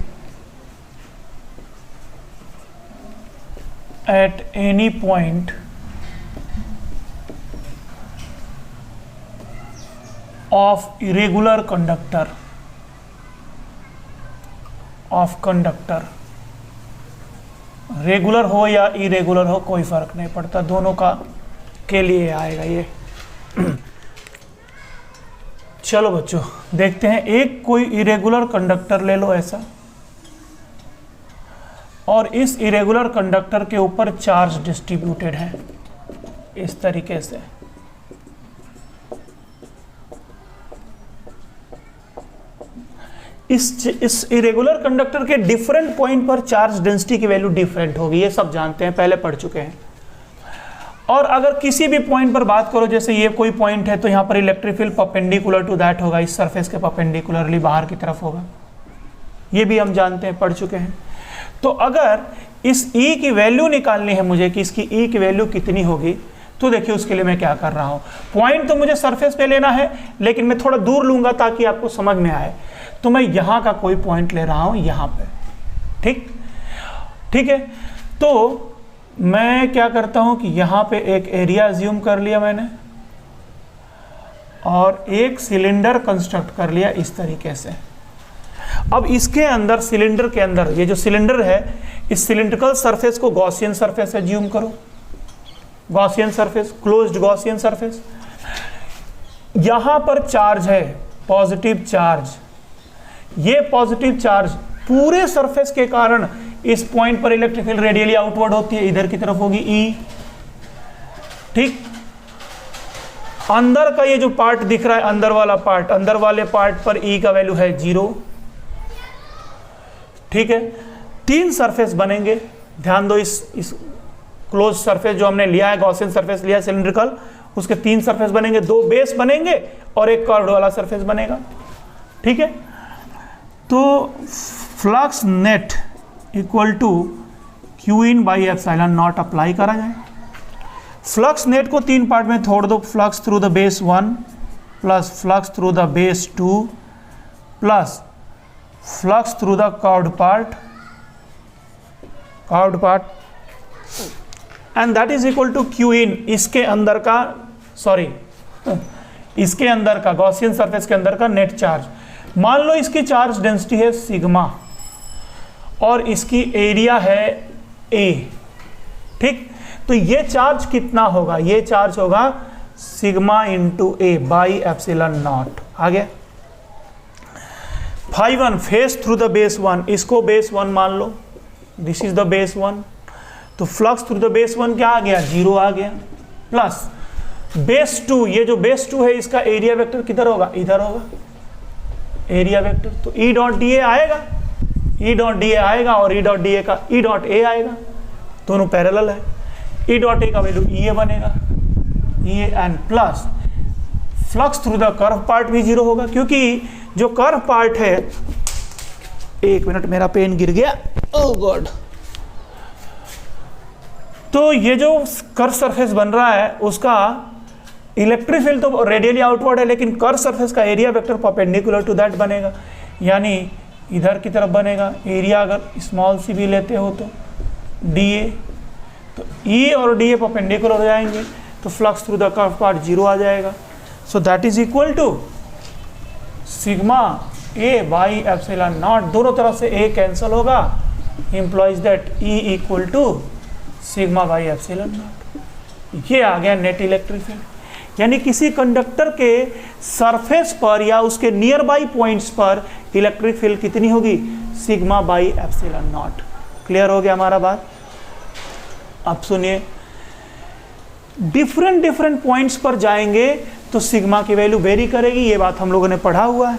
at any point of irregular conductor, of conductor, regular हो या इरेगुलर हो कोई फर्क नहीं पड़ता, दोनों का के लिए आएगा ये। चलो बच्चों देखते हैं, एक कोई इरेगुलर कंडक्टर ले लो ऐसा, और इस इरेगुलर कंडक्टर के ऊपर चार्ज डिस्ट्रीब्यूटेड है इस तरीके से। इस इरेगुलर कंडक्टर के डिफरेंट पॉइंट पर चार्ज डेंसिटी की वैल्यू डिफरेंट होगी, ये सब जानते हैं, पहले पढ़ चुके हैं। और अगर किसी भी पॉइंट पर बात करो, जैसे ये कोई पॉइंट है, तो यहाँ पर electric field perpendicular to that होगा, इस सरफेस के परपेंडिकुलरली बाहर की तरफ होगा, ये भी हम जानते हैं, पढ़ चुके हैं। तो अगर इस E की वैल्यू निकालनी है मुझे कि इसकी E की वैल्यू कितनी होगी, तो देखिए उसके लिए मैं क्या कर रहा हूँ। पॉइंट तो मुझे सरफेस पे लेना है, लेकिन मैं थोड़ा दूर लूंगा ताकि आपको समझ में आए। तो मैं यहाँ का कोई पॉइंट ले रहा हूँ यहाँ पे, ठीक है। तो मैं क्या करता हूँ कि यहाँ पे एक एरिया अज्यूम कर लिया मैंने, और एक सिलेंडर कंस्ट्रक्ट कर लिया इस तरीके से। अब इसके अंदर, सिलेंडर के अंदर, ये जो सिलेंडर है इस सिलिंड्रिकल सरफेस को गॉसियन सरफेस एज्यूम करो, Gaussian surface, closed Gaussian surface. यहां पर चार्ज है, पॉजिटिव चार्ज, ये पॉजिटिव चार्ज पूरे सरफेस के कारण इस पॉइंट पर इलेक्ट्रिक फील्ड रेडियली आउटवर्ड होती है, इधर की तरफ होगी ई। ठीक, अंदर का ये जो पार्ट दिख रहा है, अंदर वाला पार्ट, अंदर वाले पार्ट पर ई का वैल्यू है 0। ठीक है, 3 सरफेस बनेंगे, ध्यान दो, इस क्लोज सरफेस जो हमने लिया है, गॉसियन सरफेस लिया है सिलिंड्रिकल, उसके 3 सरफेस बनेंगे, 2 बेस बनेंगे और एक कर्व्ड वाला सरफेस बनेगा। ठीक है, तो flux net equal to Q in by epsilon naught apply करा जाए। फ्लक्स नेट को 3 पार्ट में तोड़ दो, flux through the base 1 plus flux through the base 2 plus flux through the curved part and that is equal to Q in, इसके अंदर का, sorry इसके अंदर का, गॉसियन सरफेस के अंदर का नेट चार्ज। मान लो इसकी चार्ज डेंसिटी है सिग्मा और इसकी एरिया है ए। ठीक, तो ये चार्ज कितना होगा, ये चार्ज होगा sigma into A by epsilon not. आ गया। Phi 1 face through the base 1, इसको बेस 1 मान लो, दिस इज द बेस 1, तो फ्लक्स थ्रू द बेस 1 क्या आ गया, 0 आ गया, प्लस बेस 2, ये जो बेस 2 है इसका एरिया वेक्टर किधर होगा, इधर होगा एरिया वेक्टर, तो ई डॉट डी ए आएगा, ई डॉट डी ए आएगा और ई डॉट डी ए का ई डॉट ए आएगा, दोनों पैरेलल है, ई डॉट ए का वैल्यू ई ए बनेगा, E A and plus flux through the curve part भी 0 होगा, क्योंकि जो कर्व पार्ट है, एक मिनट मेरा पेन गिर गया, ओह गॉड। तो ये जो कर्व सरफेस बन रहा है उसका इलेक्ट्रिक फील्ड तो रेडियली आउटवर्ड है, लेकिन कर्व सरफेस का area vector perpendicular to that बनेगा, यानी इधर की तरफ बनेगा। एरिया अगर स्मॉल सी भी लेते हो तो डी ए, तो ई और डी ए परपेंडिकुलर हो जाएंगे, तो flux through the curve part 0 आ जाएगा। So that is equal to sigma A by epsilon naught, दोनों तरफ से ए कैंसिल होगा, implies that E equal to sigma by epsilon not. ये आ गया नेट इलेक्ट्रिक फील्ड, यानी किसी कंडक्टर के सरफेस पर या उसके नियर बाई पॉइंट्स पर इलेक्ट्रिक फील्ड कितनी होगी, sigma by epsilon not. Clear हो गया हमारा बात। अब सुनिए, डिफरेंट पॉइंट्स पर जाएंगे तो सिग्मा की वैल्यू वेरी करेगी, ये बात हम लोगों ने पढ़ा हुआ है,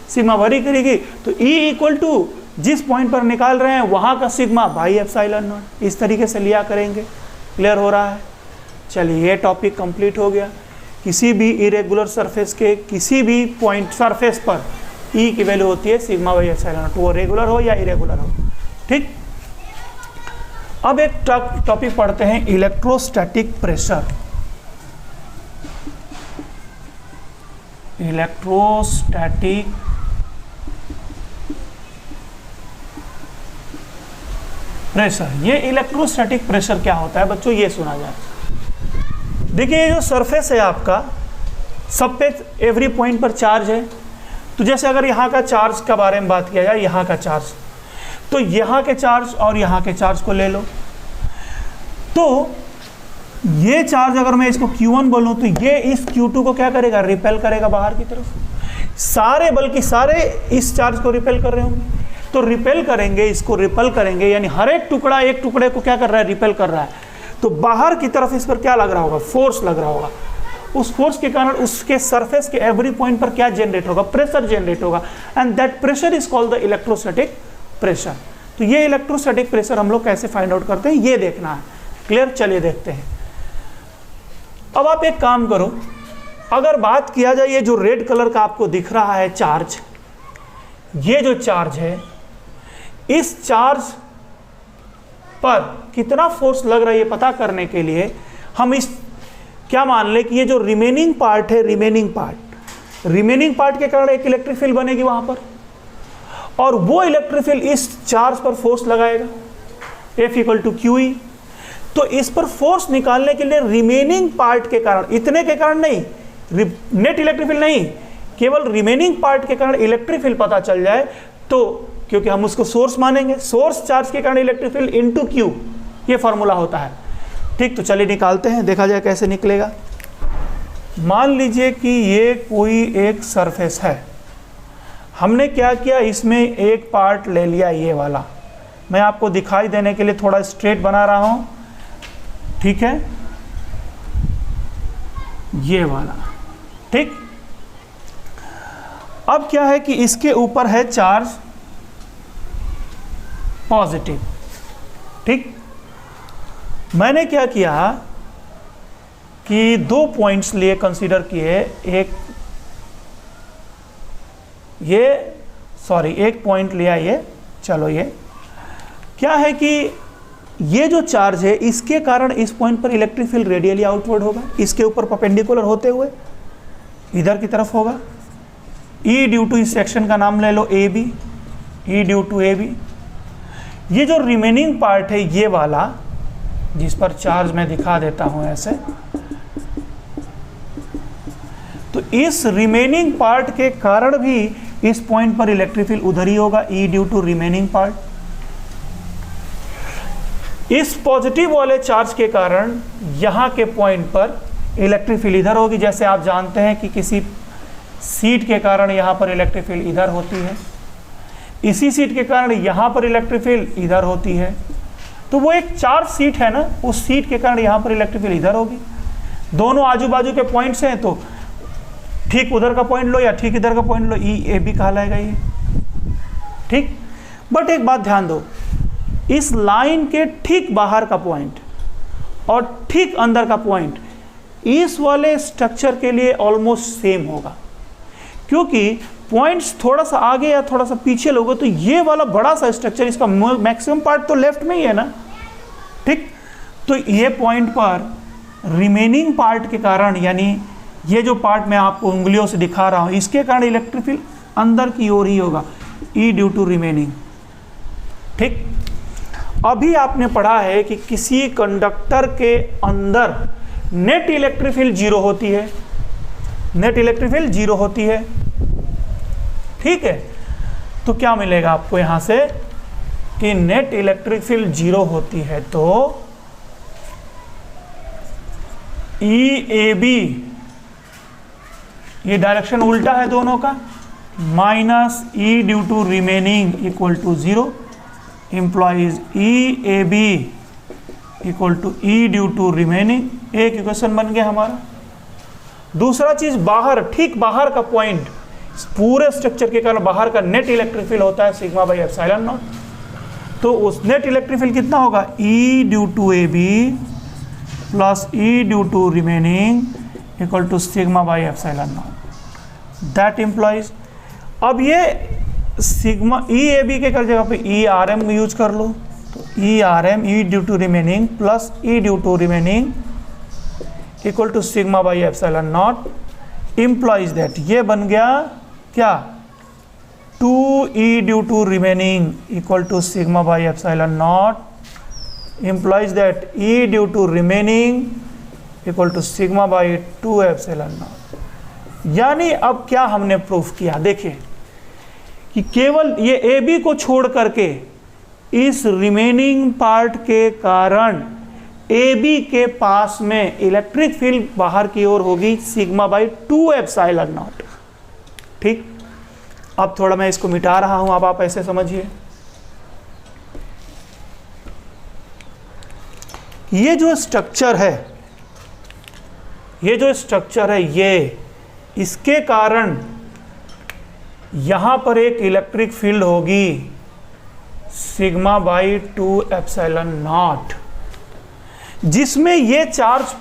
सिग्मा वेरी करेगी, तो ई इक्वल टू जिस पॉइंट पर निकाल रहे हैं वहां का सिग्मा बाई एप्सिलॉन नॉट, इस तरीके से लिया करेंगे। क्लियर हो रहा है। चलिए, ये टॉपिक कंप्लीट हो गया। किसी भी इरेगुलर सरफेस के किसी भी पॉइंट सरफेस पर ई की वैल्यू होती है सिग्मा बाई एप्सिलॉन नॉट, वो रेगुलर हो या इरेगुलर हो। ठीक, अब एक टॉपिक पढ़ते हैं, इलेक्ट्रोस्टैटिक प्रेशर। Electrostatic pressure. ये इलेक्ट्रोस्टैटिक प्रेशर क्या होता है बच्चों, ये सुना जाए। देखिए, ये जो सरफेस है आपका, सब पे एवरी पॉइंट पर चार्ज है, तो जैसे अगर यहाँ का चार्ज के बारे में बात किया जाए, यहाँ का चार्ज, तो यहाँ के चार्ज और यहाँ के चार्ज को ले लो, तो ये चार्ज अगर मैं इसको Q1 बोलूँ तो ये इस Q2 को क्या करेगा, रिपेल करेगा बाहर की तरफ। सारे, बल्कि सारे इस चार्ज को रिपेल कर रहे होंगे, तो रिपेल करेंगे, इसको रिपेल करेंगे, यानी हर एक टुकड़ा एक टुकड़े को क्या कर रहा है, रिपेल कर रहा है। तो बाहर की तरफ इस पर क्या लग रहा होगा, फोर्स लग रहा होगा। उस फोर्स के कारण उसके सरफेस के एवरी पॉइंट पर क्या जनरेट होगा, प्रेशर जनरेट होगा, and that pressure is called the electrostatic pressure. तो ये इलेक्ट्रोस्टैटिक प्रेशर हम लोग कैसे फाइंड आउट करते हैं, ये देखना है। क्लियर, चलिए देखते हैं। अब आप एक काम करो, अगर बात किया जाए, ये जो रेड कलर का आपको दिख रहा है चार्ज, ये जो चार्ज है, इस चार्ज पर कितना फोर्स लग रहा है ये पता करने के लिए हम इस क्या मान ले कि ये जो रिमेनिंग पार्ट है, रिमेनिंग पार्ट के कारण एक इलेक्ट्रिक फील्ड बनेगी वहां पर, और वो इलेक्ट्रिक फील्ड इस चार्ज पर फोर्स लगाएगा, F इक्वल टू QE। तो इस पर फोर्स निकालने के लिए रिमेनिंग पार्ट के कारण, इतने के कारण नहीं, नेट इलेक्ट्रिक फील्ड नहीं, केवल रिमेनिंग पार्ट के कारण इलेक्ट्रिक फील्ड पता चल जाए, तो क्योंकि हम उसको सोर्स मानेंगे, सोर्स चार्ज के कारण इलेक्ट्रिक फील्ड इनटू क्यू, ये फॉर्मूला होता है। ठीक, तो चलिए निकालते हैं, देखा जाए कैसे निकलेगा। मान लीजिए कि ये कोई एक सरफेस है, हमने क्या किया, इसमें एक पार्ट ले लिया ये वाला, मैं आपको दिखाई देने के लिए थोड़ा स्ट्रेट बना रहा हूँ, ठीक है, ये वाला। ठीक, अब क्या है कि इसके ऊपर है चार्ज पॉजिटिव। ठीक, मैंने क्या किया कि दो पॉइंट्स लिए कंसीडर किए, एक पॉइंट लिया ये, चलो ये क्या है कि ये जो चार्ज है इसके कारण इस पॉइंट पर इलेक्ट्रिक फील्ड रेडियली आउटवर्ड होगा, इसके ऊपर परपेंडिकुलर होते हुए इधर की तरफ होगा। E ड्यू टू, इस सेक्शन का नाम ले लो AB, E due to AB। ये जो रिमेनिंग पार्ट है ये वाला, जिस पर चार्ज मैं दिखा देता हूं ऐसे, तो इस रिमेनिंग पार्ट के कारण भी इस पॉइंट पर इलेक्ट्रिक फील्ड उधर ही होगा, E due to remaining part. इस पॉजिटिव वाले चार्ज के कारण यहाँ के पॉइंट पर इलेक्ट्रिक फील्ड इधर होगी। जैसे आप जानते हैं कि किसी सीट के कारण यहाँ पर इलेक्ट्रिक फील्ड इधर होती है, इसी सीट के कारण यहाँ पर इलेक्ट्रिक फील्ड इधर होती है, तो वो एक चार्ज सीट है ना, उस सीट के कारण यहाँ पर इलेक्ट्रिक फील्ड इधर होगी। दोनों आजू बाजू के पॉइंट्स हैं, तो ठीक उधर का पॉइंट लो या ठीक इधर का पॉइंट लो, EAB कहलाएगा ये। ठीक, बट एक बात ध्यान दो, इस लाइन के ठीक बाहर का पॉइंट और ठीक अंदर का पॉइंट इस वाले स्ट्रक्चर के लिए ऑलमोस्ट सेम होगा, क्योंकि पॉइंट्स थोड़ा सा आगे या थोड़ा सा पीछे लोगे तो ये वाला बड़ा सा स्ट्रक्चर, इसका मैक्सिमम पार्ट तो लेफ्ट में ही है ना। ठीक, तो ये पॉइंट पर रिमेनिंग पार्ट के कारण, यानी ये जो पार्ट मैं आपको उंगलियों से दिखा रहा हूं, इसके कारण इलेक्ट्रिक फील्ड अंदर की ओर ही होगा, E ड्यू टू रिमेनिंग। ठीक, अभी आपने पढ़ा है कि किसी कंडक्टर के अंदर नेट इलेक्ट्रिक फील्ड जीरो होती है, नेट इलेक्ट्रिक फील्ड जीरो होती है। ठीक है, तो क्या मिलेगा आपको यहां से कि नेट इलेक्ट्रिक फील्ड जीरो होती है, तो EAB, ये डायरेक्शन उल्टा है दोनों का, minus E due to remaining equal to zero, implies EAB equal to E due to remaining. एक इक्वेशन बन गया हमारा। दूसरा चीज, बाहर, ठीक बाहर का पॉइंट, पूरे स्ट्रक्चर के कारण बाहर का नेट इलेक्ट्रिक फील्ड होता है सिग्मा बाई एप्सिलॉन नॉट, तो उस नेट इलेक्ट्रिक फील्ड कितना होगा, E due to AB plus E due to remaining equal to sigma by epsilon naught. That implies, अब ये सिग्मा EAB के कर जगह पे ERM यूज कर लो, तो ERM, E due to remaining plus E due to remaining equal to sigma by epsilon naught, implies that ये बन गया क्या, 2E due to remaining equal to sigma by epsilon naught, implies that E due to remaining equal to sigma by 2 epsilon not. यानी अब क्या हमने proof किया, देखिए कि केवल ये AB को छोड़ करके इस रिमेनिंग पार्ट के कारण AB के पास में इलेक्ट्रिक फील्ड बाहर की ओर होगी सिग्मा बाई 2 एप्सिलॉन नॉट। ठीक, अब थोड़ा मैं इसको मिटा रहा हूं, अब आप ऐसे समझिए, ये जो स्ट्रक्चर है, ये इसके कारण यहां पर एक इलेक्ट्रिक फील्ड होगी सिग्मा बाई 2 एप्सिलॉन नॉट, जिसमें ये चार्ज,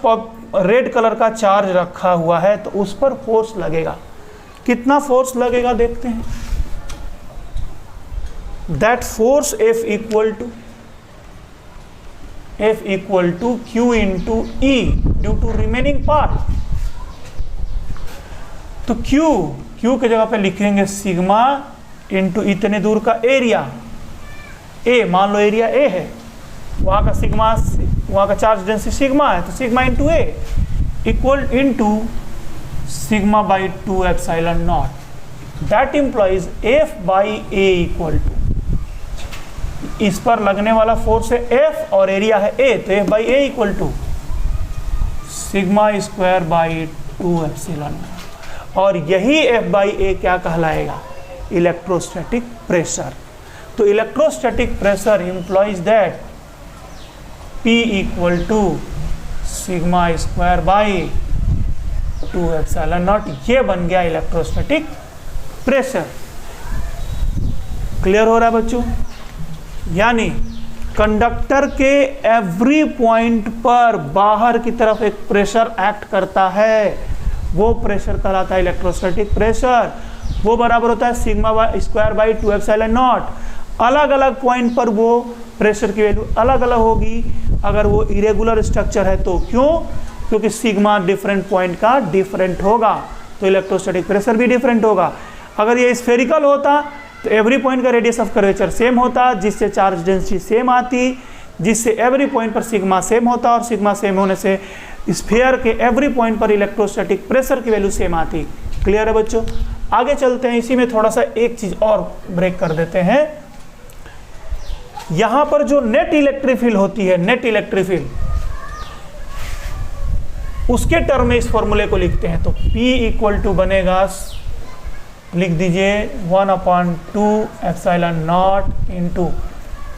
रेड कलर का चार्ज रखा हुआ है, तो उस पर फोर्स लगेगा। कितना फोर्स लगेगा देखते हैं। That force F equal to Q into E due to remaining part. तो Q के जगह पे लिखेंगे सिग्मा इंटू इतने दूर का एरिया A, मान लो एरिया A है, वहाँ का सिग्मा, वहाँ का चार्ज डेंसिटी सिग्मा है, तो sigma into A equal into sigma by 2 epsilon naught. That implies F by A equal to इस पर लगने वाला फोर्स है F और एरिया है A, तो F by A equal to sigma square by 2 epsilon. और यही F बाई ए क्या कहलाएगा? Electrostatic pressure. तो electrostatic pressure implies that P equal to sigma square by 2 epsilon not. ये बन गया इलेक्ट्रोस्टैटिक प्रेशर। क्लियर हो रहा है बच्चों? यानी कंडक्टर के एवरी पॉइंट पर बाहर की तरफ एक प्रेशर एक्ट करता है, वो प्रेशर कहलाता है इलेक्ट्रोस्टैटिक प्रेशर। वो बराबर होता है sigma square by 2 epsilon not. अलग अलग पॉइंट पर वो प्रेशर की वैल्यू अलग अलग होगी। अगर वो इरेगुलर स्ट्रक्चर है तो क्यों? क्योंकि सिग्मा डिफरेंट पॉइंट का डिफरेंट होगा, तो इलेक्ट्रोस्टैटिक प्रेशर भी डिफरेंट होगा। अगर ये स्फेरिकल होता तो एवरी पॉइंट का रेडियस ऑफ कर्वेचर सेम होता, जिससे चार्ज डेंसिटी सेम आती, जिससे एवरी पॉइंट पर सिग्मा सेम होता, और सिग्मा सेम होने से स्फीयर के एवरी पॉइंट पर इलेक्ट्रोस्टैटिक प्रेशर की वैल्यू सेम आती। क्लियर है बच्चों? आगे चलते हैं। इसी में थोड़ा सा एक चीज और ब्रेक कर देते हैं। यहां पर जो नेट इलेक्ट्रिक फील्ड होती है, नेट इलेक्ट्रिक फील्ड, उसके टर्म में इस फॉर्मूले को लिखते हैं। तो P इक्वल टू बनेगा, लिख दीजिए 1/2 epsilon not into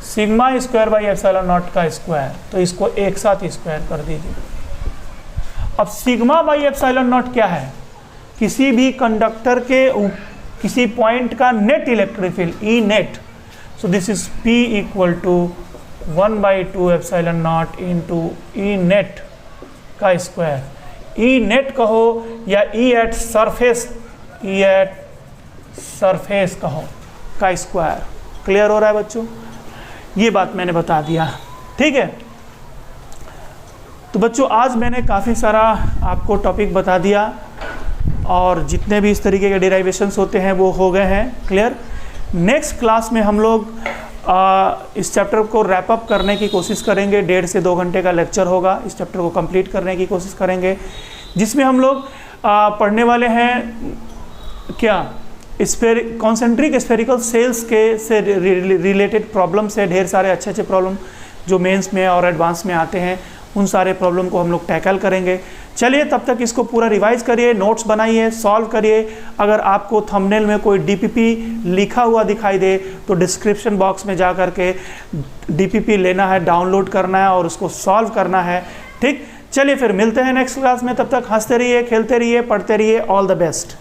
sigma square by epsilon not का स्क्वायर। तो इसको एक साथ स्क्वायर कर दीजिए। अब सिग्मा बाई एप्सिलॉन नॉट क्या है? किसी भी कंडक्टर के किसी पॉइंट का net electric field, E net. So this is P equal to 1/2 epsilon not into E net का स्क्वायर। ई नेट कहो या E at surface, E at surface कहो का स्क्वायर। क्लियर हो रहा है बच्चों? ये बात मैंने बता दिया, ठीक है। तो बच्चों आज मैंने काफ़ी सारा आपको टॉपिक बता दिया, और जितने भी इस तरीके के डेरिवेशंस होते हैं वो हो गए हैं क्लियर। नेक्स्ट क्लास में हम लोग इस चैप्टर को रैप अप करने की कोशिश करेंगे। 1.5 से 2 घंटे का लेक्चर होगा, इस चैप्टर को कंप्लीट करने की कोशिश करेंगे, जिसमें हम लोग पढ़ने वाले हैं क्या, कॉन्सेंट्रिक स्फेरिकल सेल्स के से रिलेटेड प्रॉब्लम्स है। ढेर सारे अच्छे अच्छे प्रॉब्लम जो मेंस में और एडवांस में आते हैं, उन सारे प्रॉब्लम को हम लोग टैकल करेंगे। चलिए तब तक इसको पूरा रिवाइज करिए, नोट्स बनाइए, सॉल्व करिए। अगर आपको थंबनेल में कोई DPP लिखा हुआ दिखाई दे तो डिस्क्रिप्शन बॉक्स में जा कर के DPP लेना है, डाउनलोड करना है और उसको सॉल्व करना है, ठीक। चलिए फिर मिलते हैं नेक्स्ट क्लास में। तब तक हंसते रहिए, खेलते रहिए, पढ़ते रहिए। All the best.